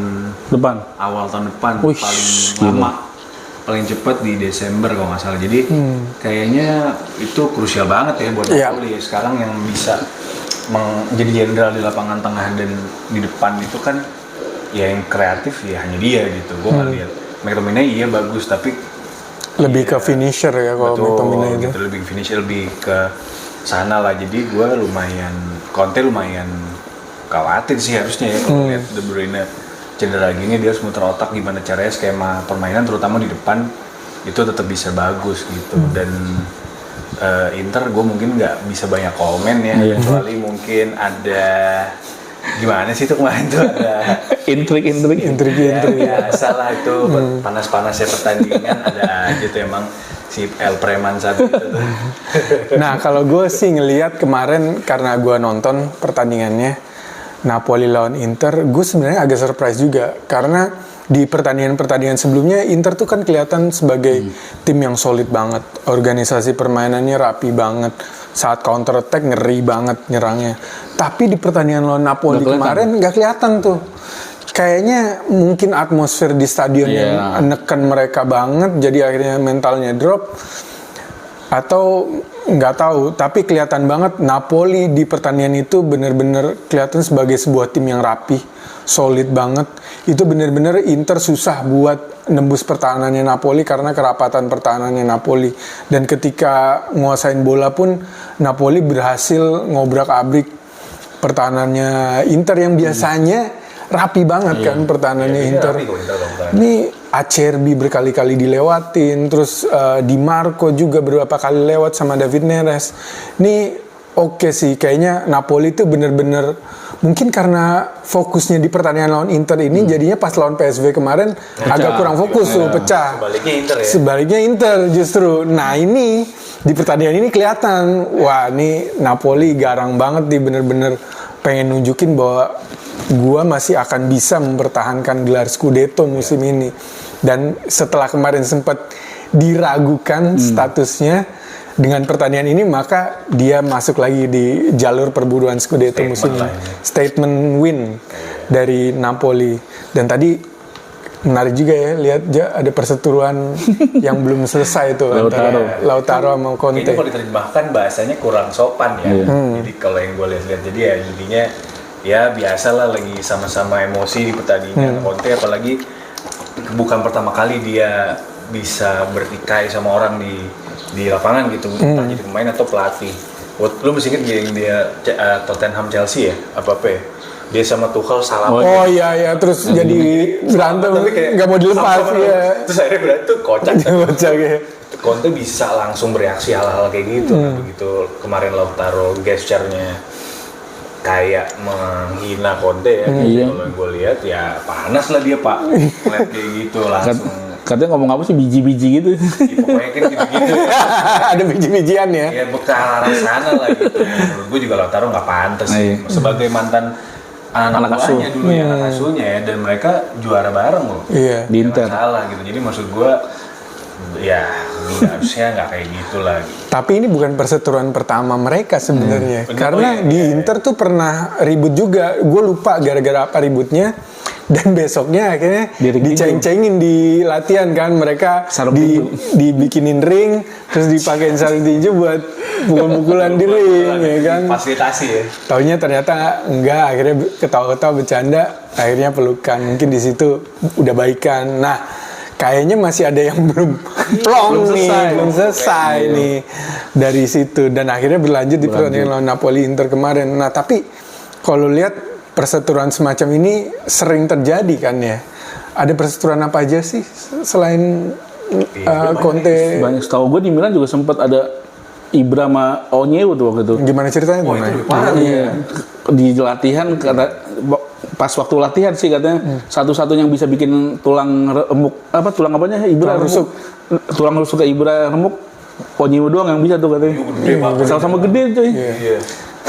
Depan. awal tahun depan Wih, paling gila. lama paling cepat di Desember kalau nggak salah jadi kayaknya itu krusial banget ya buat Iya. Napoli sekarang yang bisa menjadi jenderal di lapangan tengah dan di depan itu kan ya yang kreatif ya hanya dia gitu gue nggak lihat McTominay iya bagus tapi Lebih ke finisher ya kalau McTominay itu. gitu, lebih finish lebih ke sana lah jadi gue lumayan Conte lumayan khawatir sih harusnya ya kalau lihat De Bruyne cedera gini dia harus muter otak gimana caranya skema permainan terutama di depan itu tetap bisa bagus gitu dan Inter gue mungkin nggak bisa banyak komen ya kecuali mungkin ada gimana sih itu kemarin tuh ada Intrik. ya, biasa lah itu panas-panasnya pertandingan ada aja tuh emang si El Preman satu itu tuh. Nah, kalau gue sih ngelihat kemarin karena gue nonton pertandingannya Napoli lawan Inter, gue sebenarnya agak surprise juga karena di pertandingan-pertandingan sebelumnya Inter tuh kan kelihatan sebagai tim yang solid banget, organisasi permainannya rapi banget, saat counter attack ngeri banget nyerangnya. Tapi di pertandingan lawan Napoli kemarin nggak kelihatan tuh. Kayaknya mungkin atmosfer di stadion yang neken mereka banget, jadi akhirnya mentalnya drop. Atau nggak tahu, tapi kelihatan banget Napoli di pertandingan itu benar-benar kelihatan sebagai sebuah tim yang rapi, solid banget. Itu benar-benar Inter susah buat nembus pertahanannya Napoli karena kerapatan pertahanannya Napoli. Dan ketika nguasain bola pun Napoli berhasil ngobrak-abrik pertahanannya Inter yang biasanya rapi banget kan pertahanannya Inter. Ini Acerbi berkali-kali dilewatin, terus Di Marco juga beberapa kali lewat sama David Neres. Ini oke sih, kayaknya Napoli itu bener-bener mungkin karena fokusnya di pertandingan lawan Inter ini jadinya pas lawan PSV kemarin agak kurang fokus tuh, pecah. Sebaliknya Inter ya. Sebaliknya Inter justru. Nah ini di pertandingan ini kelihatan, wah ini Napoli garang banget nih, bener-bener pengen nunjukin bahwa gua masih akan bisa mempertahankan gelar Scudetto musim ini. Dan setelah kemarin sempat diragukan statusnya dengan pertandingan ini, maka dia masuk lagi di jalur perburuan Scudetto musim ini. Statement win dari Napoli. Dan tadi menarik juga ya, lihat ada perseteruan yang belum selesai tuh antara Lautaro sama Conte. Kayaknya kalau diterjemahkan bahasanya kurang sopan ya. Jadi kalau yang gue lihat-lihat jadi ya intinya ya biasalah lagi sama-sama emosi di pertandingan. Conte apalagi bukan pertama kali dia bisa bertikai sama orang di lapangan gitu, entah jadi pemain atau pelatih. Lu masih inget yang dia Tottenham Chelsea ya apa ya? Dia sama Tuchel salah. Oh iya terus jadi berantem, nggak mau dilepas ya. Terus akhirnya berantem tuh kocak. Kocak ya. Conte bisa langsung bereaksi hal-hal kayak gitu. Begitu kemarin Lautaro gesturnya kayak menghina Conte ya. Kalau yang gue lihat ya panas lah dia pak. Lihat kayak gitu langsung. Katanya ngomong apa sih biji-biji gitu. Ya, pokoknya kan gitu-gitu ya. Ada biji-bijian ya. Ya ke arah sana lah gitu. Menurut gue juga Lautaro nggak pantas sih. Sebagai mantan anak buahnya dulu ya, anak asuhnya ya, dan mereka juara bareng loh. Iya. Di Inter. Salah gitu. Jadi maksud gue ya harusnya nggak kayak gitu lah. Tapi ini bukan perseteruan pertama mereka sebenarnya. Karena di Inter tuh pernah ribut juga. Gue lupa gara-gara apa ributnya. Dan besoknya akhirnya Di ring diceng-cengin di latihan kan, mereka Sarung tinju. dibikinin ring, terus dipakein sarung tinju buat pukul-pukulan di ring ya kan. Fasilitasi ya. Taunya ternyata enggak, akhirnya ketawa-ketawa bercanda, akhirnya pelukan. Mungkin di situ udah baikan. Nah, kayaknya masih ada yang belum plong nih, belum selesai nih dari situ. Dan akhirnya berlanjut di pertandingan lawan Napoli Inter kemarin. Nah, tapi kalau lihat perseteruan semacam ini sering terjadi kan ya. Ada perseteruan apa aja sih selain Conte? Banyak, setahu gue di Milan juga sempat ada Ibra sama Onyewu tuh waktu itu. Gimana ceritanya? Wah, itu parah Iya. Di latihan kata pas waktu latihan sih katanya satu-satunya yang bisa bikin tulang remuk tulang apanya Ibra Tulang rusuk. tulang rusuk ke Ibra remuk Onyewu doang yang bisa tuh katanya. Gede banget. Sama-sama gede cuy. Iya.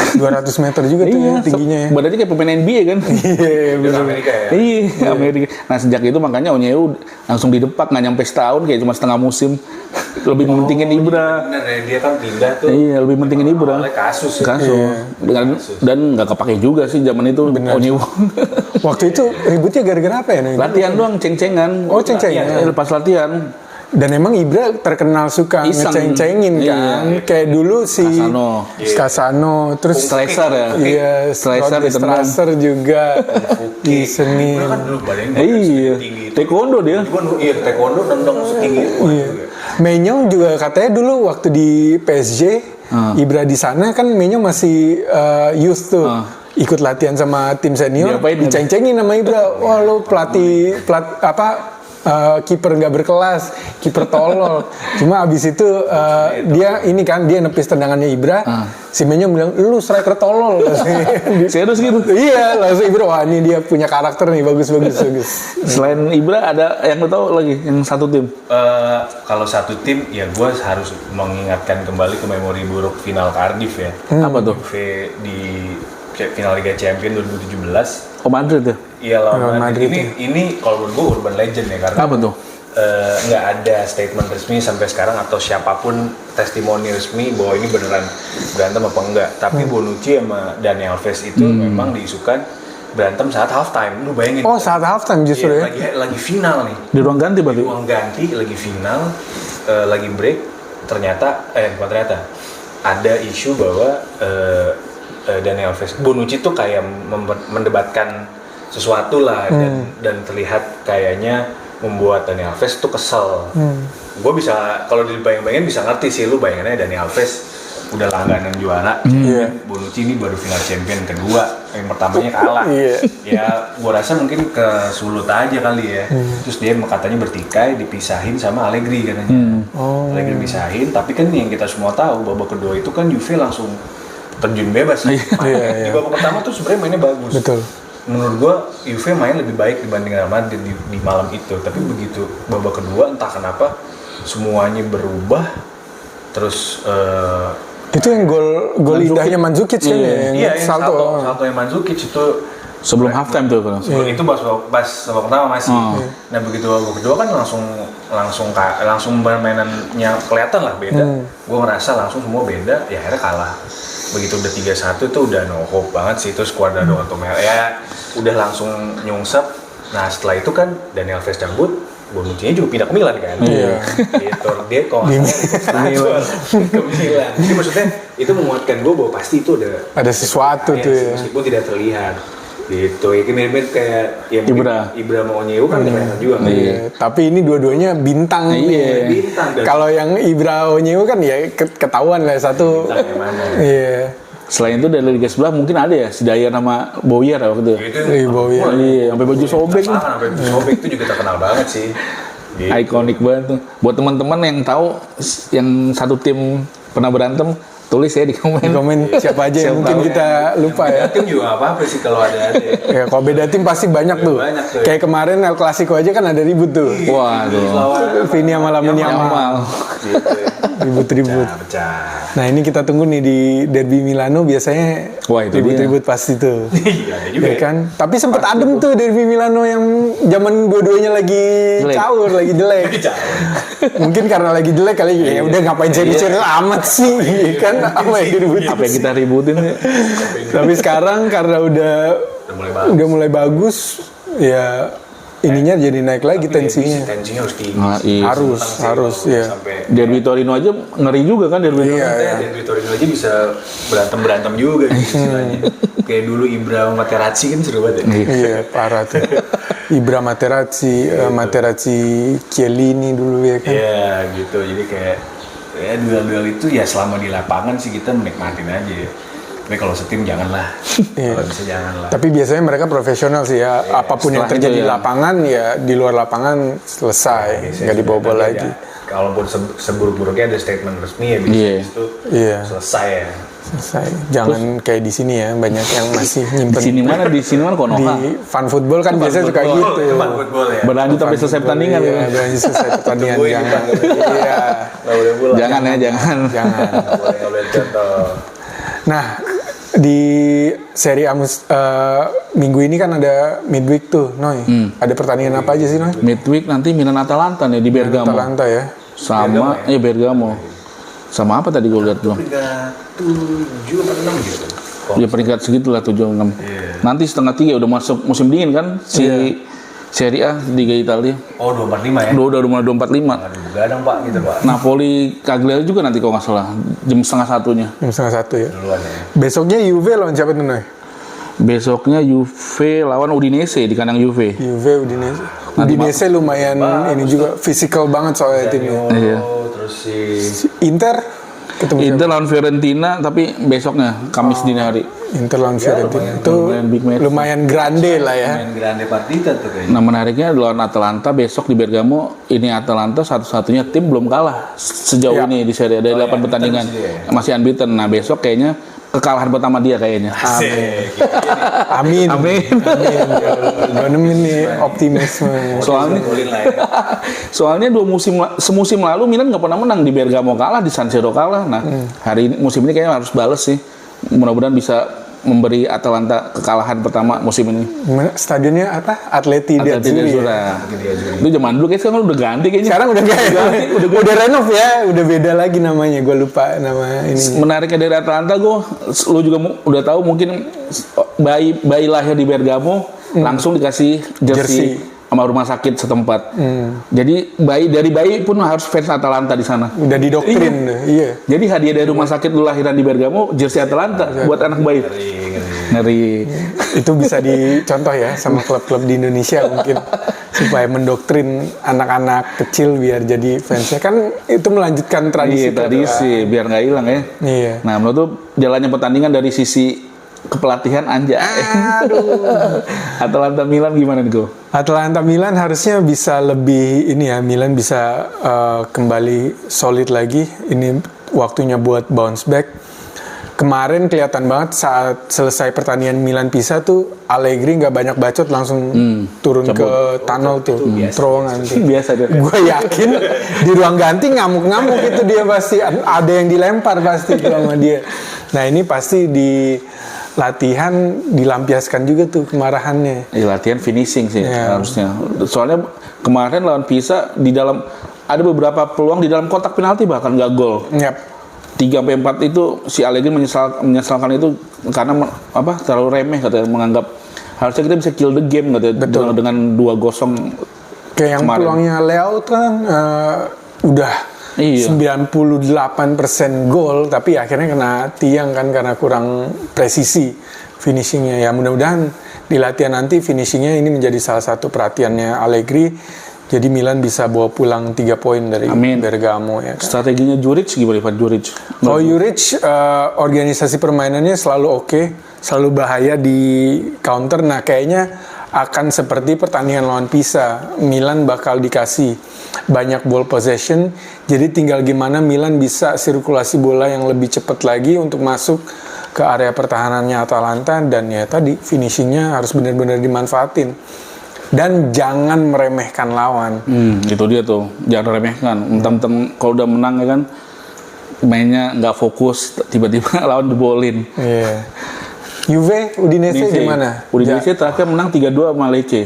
200 meter juga tuh ya tingginya ya. Badannya kayak pemain NBA kan. Iya, Di Amerika ya. Iya, Amerika. Nah sejak itu makanya Onyewu langsung didepak, nggak nyampe setahun, kayak cuma setengah musim. Lebih mementingin Ibra. Bener ya, dia kan pindah tuh. Iya, lebih mentingin Ibra. Oleh kasus ya. Kasus. Dan nggak kepake juga sih zaman itu Onyewu. Waktu itu ributnya gara-gara apa ya? Latihan doang, ceng-cengan. Oh, ceng-cengan. Lepas latihan. Dan emang Ibra terkenal suka Iseng. ngeceng-cengin kan. Kayak dulu si Casano, terus Streisand ya. iya, Streisand Rodri ditendang. Strasser juga disenin. Ibra kan dulu badannya Iya. tinggi itu. Taekwondo dia. Iya, taekwondo nendang setinggi itu. Iya. Menyong juga katanya dulu waktu di PSG, Ibra di sana kan Menyong masih youth tuh. Ikut latihan sama tim senior, Diapain? diceng-cengin sama Ibra. Wah lu kiper nggak berkelas, kiper tolol. Cuma abis itu dia ini kan dia nepis tendangannya Ibra. Si Menyong bilang lu striker tolol. Serius gitu. Iya, langsung Ibra wah ini dia punya karakter nih bagus. Selain Ibra ada yang lo tau lagi yang satu tim. Kalau satu tim ya gue harus mengingatkan kembali ke memori buruk final Cardiff ya. Apa tuh? Juve di final Liga Champions 2017. Oh Madrid ya. Iya lawan Madrid Madrid. Ini kalau menurut gue urban legend ya karena Apa tuh? nggak ada statement resmi sampai sekarang atau siapapun testimoni resmi bahwa ini beneran berantem apa enggak. Tapi Bonucci sama Dani Alves itu memang diisukan berantem saat halftime. Lu bayangin. Oh saat halftime justru Iya, ya. lagi final nih. Di ruang ganti berarti. Uang ganti lagi final, lagi break. Ternyata bukan ternyata ada isu bahwa Dani Alves, Bonucci tuh kayak mendebatkan sesuatu lah dan terlihat kayaknya membuat Dani Alves tuh kesel. Gue bisa kalau dibayang-bayangin bisa ngerti sih, lu bayangannya Dani Alves udah langganan juara, Bonucci ini baru final champion kedua, yang pertamanya kalah. Ya gue rasa mungkin ke sulut aja kali ya. Terus dia katanya bertikai, dipisahin sama Allegri katanya. Allegri pisahin, tapi kan yang kita semua tahu babak kedua itu kan Juve langsung terjun bebas. Di babak pertama tuh sebenarnya mainnya bagus. Betul. Menurut gua Juve main lebih baik dibanding Real Madrid di malam itu. Tapi begitu babak kedua entah kenapa semuanya berubah. Terus Itu yang gol idahnya Mandzukic kan ya, iya yang salto. salto yang Mandzukic itu Sebelum halftime tuh kan. sebelum itu pas babak pertama masih. Nah begitu babak kedua kan langsung permainannya kelihatan lah beda. Gua ngerasa langsung semua beda. Ya akhirnya kalah. Begitu udah 3-1 tuh udah no hope banget sih. Terus Cuadrado atau ya udah langsung nyungsep. Nah setelah itu kan Dani Alves cabut, Bonucci-nya juga pindah ke Milan kan. Gitu. Dia kok ke Milan. Jadi maksudnya itu menguatkan gue bahwa pasti itu Ada sesuatu tuh ya. meskipun tidak terlihat. Gitu. Ya mirip kayak ya Ibra sama Onyewu kan kelihatan juga kan. Tapi ini dua-duanya bintang. Bintang dan Kalau yang Ibra Onyewu kan ya ketahuan lah satu. bintang yang mana. Iya. Selain itu dari Liga sebelah mungkin ada ya si Dayar sama Boyer waktu itu. Itu Bowie. Iya, sampai baju sobek. sampai baju sobek itu juga terkenal banget sih. Gitu. Ikonik banget tuh. Buat teman-teman yang tahu yang satu tim pernah berantem, tulis ya di komen. Komen siapa aja yang mungkin kita lupa ya. Tim juga apa sih kalau ada. Ya kalau beda tim pasti banyak tuh. Banyak tuh. Kayak kemarin El Clasico aja kan ada ribut tuh. Waduh. Vini sama Lamine Yamal. Gitu. Ribut-ribut. Pecah. Nah ini kita tunggu nih di Derby Milano biasanya Wah, itu ribut-ribut pasti tuh. Iya, ada juga. Ya kan? Tapi sempat adem tuh Derby Milano yang zaman dua-duanya lagi Jelek. caur, lagi jelek. Mungkin karena lagi jelek kali ya udah ngapain serius-serius amat sih kan apa yang diributin. Apa yang kita ributin ya? Tapi sekarang karena udah mulai bagus. mulai bagus ya ininya jadi naik lagi tensinya. Tensinya harus tinggi. Nah, iya. Harus ya. Sampai Derby Torino aja ngeri juga kan Derby Torino. dan Torino aja bisa berantem juga gitu istilahnya. Kayak dulu Ibra sama Materazzi kan seru banget ya. Iya, parah tuh. Ibra Materazzi Chiellini dulu ya kan. Iya gitu, jadi kayak ya duel-duel itu ya selama di lapangan sih kita menikmatin aja ya. Tapi kalau setim janganlah, kalau bisa janganlah. Tapi biasanya mereka profesional sih ya. Apapun yang setelah terjadi itu di ya. lapangan ya di luar lapangan selesai, nggak dibobol lagi. Kalaupun seburuk-buruknya ada statement resmi ya bisa Iya. itu Iya, selesai ya. selesai. Jangan kayak di sini ya, banyak yang masih Di nyimpen. sini mana Konoha. Di fan football kan biasanya suka gitu. Teman football ya. Berlanjut sampai selesai pertandingan Iya, ya. berlanjut selesai pertandingan Tungguin jangan. dipanggil. Iya, Nggak boleh pulang. Jangan ya, jangan. jangan. Nggak boleh contoh. Nah, di seri minggu ini kan ada midweek tuh, Noy. Ada pertandingan apa aja sih, Noy? Midweek nanti Milan Atalanta nih di Bergamo. Atalanta ya. Sama Bergamo. Sama apa tadi gue lihat belum? Peringkat 7 atau 6 gitu. Ya peringkat segitulah 7-6. Nanti setengah 3 udah masuk musim dingin kan si Serie A Liga Italia. Oh 245 ya? Udah mulai 245. Aduh begadang Pak gitu Pak. Napoli Cagliari juga nanti kalau nggak salah jam setengah satunya. Jam setengah 1 ya. Duluan ya. Besoknya Juve lawan siapa tuh, Noy? Besoknya Juve lawan Udinese di kandang Juve. Juve Udinese. Udinese lumayan ini juga fisikal banget soalnya timnya. Iya. Terus si Inter ketemu Inter lawan Fiorentina tapi besoknya Kamis dini hari. Inter lawan Fiorentina itu lumayan big match. lumayan grande lah ya. main grande partita tuh kayaknya. Nah menariknya lawan Atalanta besok di Bergamo. Ini Atalanta satu-satunya tim belum kalah sejauh ini di Serie A dari 8 pertandingan masih unbeaten. Nah besok kayaknya kekalahan pertama dia kayaknya. Asik. Amin. Amin. Gue nemen nih optimisme. Golin lah ya. Soalnya semusim lalu Milan nggak pernah menang di Bergamo kalah, di San Siro kalah. Nah hari ini musim ini kayaknya harus bales sih. Mudah-mudahan bisa memberi Atalanta kekalahan pertama musim ini. Gimana? Stadionnya apa? Atleti di Atleti Azzurri ya? Azzurri. Itu zaman dulu kayaknya sekarang udah ganti kayaknya. Sekarang udah gak udah renov ya, udah beda lagi namanya. Gue lupa nama ini. Menariknya dari Atalanta lu juga udah tahu mungkin bayi lahir di Bergamo langsung dikasih jersey sama rumah sakit setempat. Jadi dari bayi pun harus fans Atalanta di sana. Udah didoktrin, iya. Jadi hadiah dari rumah sakit lu lahiran di Bergamo jersey Atalanta buat anak bayi. Ngeri. Itu bisa dicontoh ya sama klub-klub di Indonesia mungkin supaya mendoktrin anak-anak kecil biar jadi fansnya kan itu melanjutkan tradisi. Iya, tradisi biar nggak hilang ya. Iya. Nah, menurut tuh jalannya pertandingan dari sisi kepelatihan anjay. Aduh. Atalanta Milan gimana nih, Go? Atalanta Milan harusnya bisa lebih ini ya, Milan bisa kembali solid lagi. Ini waktunya buat bounce back. Kemarin kelihatan banget saat selesai pertandingan Milan Pisa tuh Allegri nggak banyak bacot langsung turun ke tunnel tuh terowongan tuh. Biasa deh. Gue yakin di ruang ganti ngamuk-ngamuk itu dia pasti ada yang dilempar pasti itu sama dia. Nah ini pasti di latihan dilampiaskan juga tuh kemarahannya. Latihan finishing sih harusnya. Soalnya kemarin lawan Pisa di dalam ada beberapa peluang di dalam kotak penalti bahkan nggak gol. Yap. 3-4 itu si Allegri menyesalkan itu karena terlalu remeh katanya, menganggap harusnya kita bisa kill the game katanya dengan 2-0 kayak yang kemarin. peluangnya Leo kan udah 98% gol tapi akhirnya kena tiang kan karena kurang presisi finishingnya. Ya mudah-mudahan di latihan nanti finishingnya ini menjadi salah satu perhatiannya Allegri. Jadi Milan bisa bawa pulang 3 poin dari Bergamo ya kan. Strateginya Juric gimana Pak Juric? Kalau Juric organisasi permainannya selalu oke, selalu bahaya di counter. Nah kayaknya akan seperti pertandingan lawan Pisa. Milan bakal dikasih banyak ball possession. Jadi tinggal gimana Milan bisa sirkulasi bola yang lebih cepat lagi untuk masuk ke area pertahanannya Atalanta. Dan ya tadi finishingnya harus benar-benar dimanfaatin. Dan jangan meremehkan lawan. Itu dia tuh, jangan remehkan. Mentang-mentang kalau udah menang ya kan, mainnya nggak fokus, tiba-tiba lawan dibolin. Iya. Juve, Udinese gimana? Udinese terakhir menang 3-2 sama Lecce.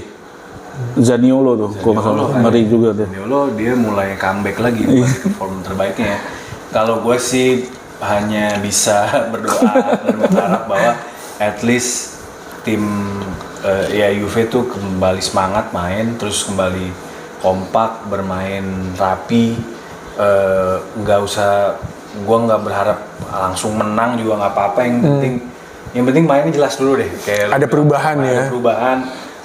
Zaniolo tuh, kalau nggak salah, ngeri juga tuh. Zaniolo dia mulai comeback lagi buat perform terbaiknya ya. Kalau gue sih hanya bisa berdoa dan berharap bahwa at least tim ya Juve tuh kembali semangat main, terus kembali kompak, bermain rapi, nggak usah, gue nggak berharap langsung menang juga nggak apa-apa, yang penting mainnya jelas dulu deh, kayak Ada perubahan ya. ada perubahan,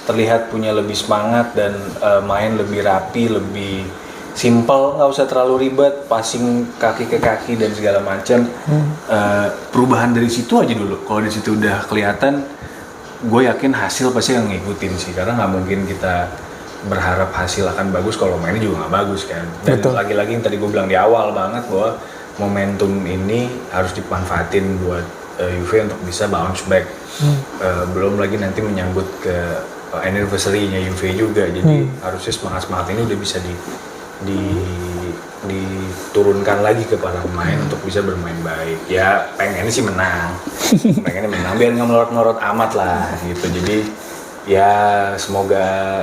terlihat punya lebih semangat dan main lebih rapi, lebih simple, nggak usah terlalu ribet, passing kaki ke kaki dan segala macam. Perubahan dari situ aja dulu. Kalau di situ udah kelihatan, gue yakin hasil pasti yang ngikutin sih, karena nggak mungkin kita berharap hasil akan bagus kalau mainnya juga nggak bagus kan. Dan Betul. lagi-lagi yang tadi gue bilang di awal banget bahwa momentum ini harus dimanfaatin buat Juve untuk bisa bounce back. Belum lagi nanti menyambut ke anniversary-nya Juve juga, jadi harusnya semangat ini udah bisa diturunkan lagi ke para pemain untuk bisa bermain baik. Ya pengennya sih menang, pengennya menang biar nggak melorot-melorot amat lah gitu. Jadi ya semoga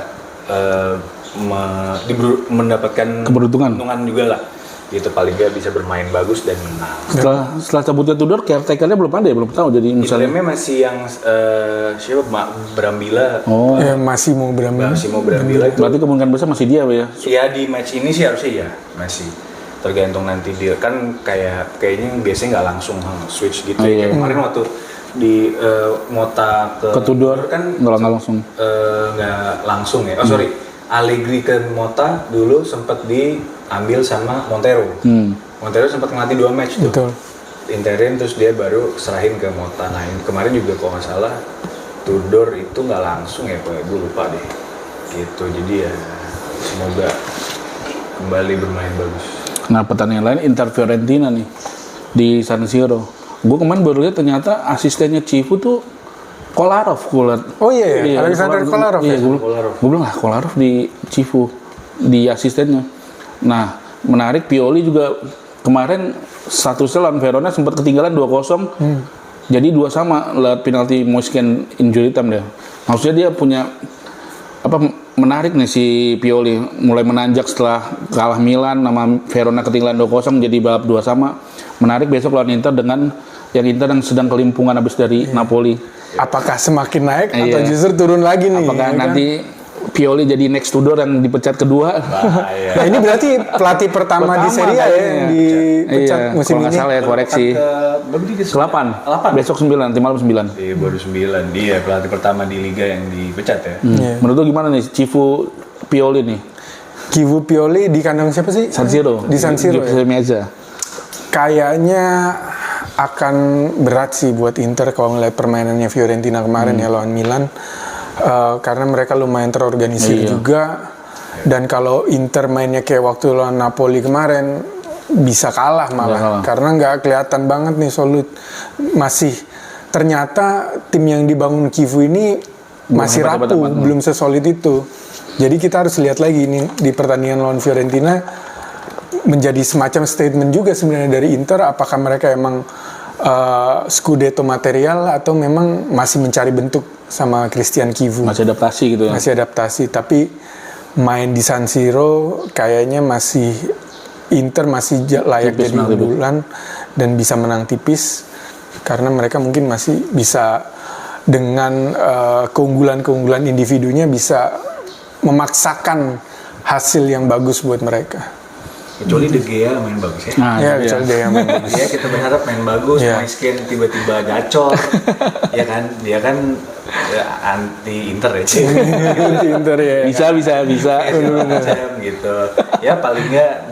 mendapatkan Keberuntungan juga lah. Gitu, paling nggak bisa bermain bagus dan menang. setelah cabutnya Tudor, caretaker-nya belum ada ya, belum tahu. Jadi misalnya Misalnya masih yang siapa Brambilla, Masih mau berambil. Brambilla itu. berarti kemungkinan besar masih dia ya. Ya di match ini sih harusnya ya masih, tergantung nanti dia kan kayaknya biasanya nggak langsung switch gitu. Iya. Kayak kemarin waktu di Mota ke Tudor kan nggak langsung. nggak langsung ya. Sorry, Allegri ke Mota dulu sempat diambil sama Montero. Montero sempat ngelatih 2 match tuh. Betul. Interim terus dia baru serahin ke Mota. Nah kemarin juga kalau nggak salah Tudor itu nggak langsung ya, gue lupa deh. Gitu, jadi ya semoga kembali bermain bagus. Nah, pertandingan lain Inter Fiorentina nih di San Siro. Gue kemarin baru lihat ternyata asistennya Cifu tuh Kolarov, gue liat. Oh iya, Alexander Kolarov Iya, ya? gue bilang Kolarov di Cifu, di asistennya. Nah, menarik, Pioli juga kemarin statusnya lawan Verona sempat ketinggalan 2-0. Jadi 2 sama lewat penalti Moisken injury time deh. Maksudnya dia punya menarik nih si Pioli, mulai menanjak setelah kalah Milan sama Verona ketinggalan 2-0 jadi balap 2 sama. Menarik besok lawan Inter dengan Inter yang sedang kelimpungan habis dari Napoli. Apakah semakin naik atau Iya. justru turun lagi nih? Apakah ya kan? nanti Pioli jadi next Tudor yang dipecat kedua? Bahaya. Nah, ini berarti pelatih pertama di Serie A ya kayaknya. yang dipecat Iya, musim kalau nggak ini. salah ya, koreksi. Ke-8. Besok 9, nanti malam 9. Iya, baru 9. Dia pelatih pertama di liga yang dipecat ya. Iya. Menurut lu gimana nih Cifu Pioli nih? Kivu Pioli di kandang siapa sih? San Siro. Di San Siro ya? Giuseppe Meazza. Kayaknya akan berat sih buat Inter kalau ngeliat permainannya Fiorentina kemarin ya lawan Milan. Karena mereka lumayan terorganisir juga. Dan kalau Inter mainnya kayak waktu lawan Napoli kemarin, bisa kalah malah. Karena nggak kelihatan banget nih solid. Masih ternyata tim yang dibangun Kivu ini masih rapuh, belum sesolid itu. Jadi kita harus lihat lagi ini di pertandingan lawan Fiorentina, menjadi semacam statement juga sebenarnya dari Inter, apakah mereka emang Scudetto material atau memang masih mencari bentuk sama Christian Kivu. Masih adaptasi gitu ya. Masih adaptasi, tapi main di San Siro kayaknya Inter masih layak Tipis jadi unggulan dan bisa menang tipis karena mereka mungkin masih bisa dengan keunggulan-keunggulan individunya bisa memaksakan hasil yang bagus buat mereka. Kecuali De Gea main bagus ya. Nah, Ya, kecuali dia yang main bagus. Dia kita berharap main bagus, Iya. Moisken tiba-tiba gacor. Ya kan, dia kan anti Inter ya. Inter ya. bisa. Macam gitu. Ya paling nggak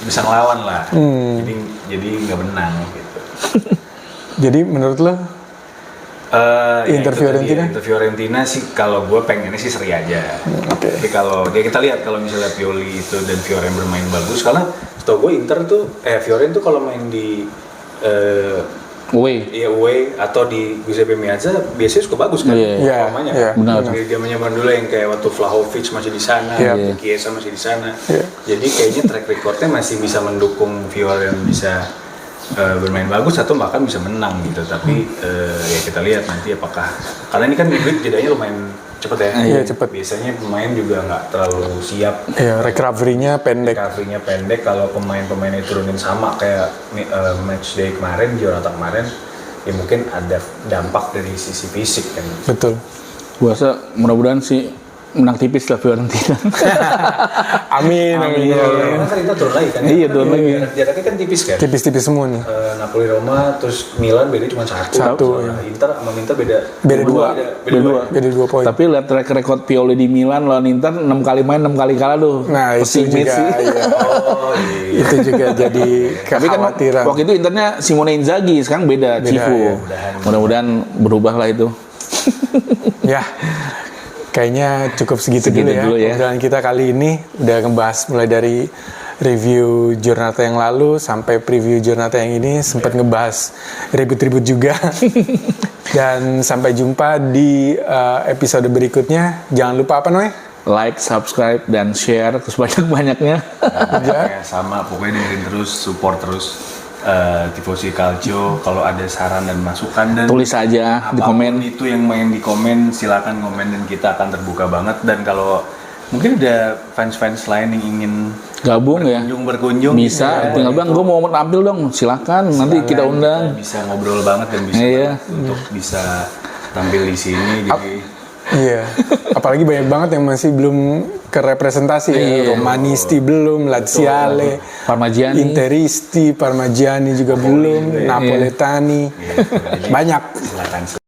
bisa ngelawan lah. Jadi nggak menang gitu. Jadi menurut lo Inter itu Fiorentina? tadi ya, Inter Fiorentina sih kalau gue pengennya sih seri aja. Oke. Tapi kalau ya kita lihat kalau misalnya Pioli itu dan Fioren bermain bagus, karena setahu gue Inter tuh Fioren tuh kalau main di away atau di Giuseppe Meazza biasanya suka bagus kan? Iya, Performanya iya, kan? benar. Dari zamannya Bandula yang kayak waktu Vlahovic masih di sana, Iya. Chiesa masih di sana. Iya. Jadi kayaknya track recordnya masih bisa mendukung Fioren bisa bermain bagus atau bahkan bisa menang gitu. Tapi ya kita lihat nanti apakah, karena ini kan Madrid jedanya lumayan cepet ya. Iya, cepet. Biasanya pemain juga nggak terlalu siap. ya recovery-nya pendek. Recovery-nya pendek. Kalau pemainnya turunin sama kayak match day kemarin, Giornata kemarin, ya mungkin ada dampak dari sisi fisik kan. Betul. Gua rasa mudah-mudahan sih menang tipis lah Fiorentina. Amin, amin. Kan Inter turun lagi kan? Iya, turun lagi. Jaraknya kan tipis kan? Tipis-tipis semua nih. Napoli Roma terus Milan beda cuma satu. Satu, Nah, Inter sama Inter beda dua. Beda 2 poin. Tapi lihat track record Pioli di Milan lawan Inter 6 kali main 6 kali kalah tuh. Nah, itu Pesimis juga, sih. iya. Oh iya. Itu juga jadi Tapi kan kekhawatiran. waktu itu Internya Simone Inzaghi, sekarang beda, Cifu. ya. Mudah-mudahan berubah lah itu. Ya, kayaknya cukup segitu Segitu dulu dulu ya. ya. Obrolan kita kali ini udah ngebahas mulai dari review Giornata yang lalu sampai preview Giornata yang ini, sempat ngebahas ribut-ribut juga. Dan sampai jumpa di episode berikutnya. Jangan lupa apa Noe? Like, subscribe, dan share terus banyak-banyaknya. Ya, sama pokoknya dengerin terus, support terus Tifosi Calcio. Kalau ada saran dan masukan dan Tulis aja di apapun komen. itu yang main di komen, silakan komen dan kita akan terbuka banget. Dan kalau mungkin ada fans-fans lain yang ingin Gabung ya. berkunjung Bisa, tinggal bilang gue mau tampil dong, silakan. Nanti kita undang. kita bisa ngobrol banget dan bisa Iya. banget untuk bisa tampil di sini. Jadi Iya, apalagi banyak banget yang masih belum kerepresentasi ya. Romanisti belum, Laziale, Parmigiani. Interisti, Parmigiani juga belum, Napoletani. Jadi Banyak. silakan.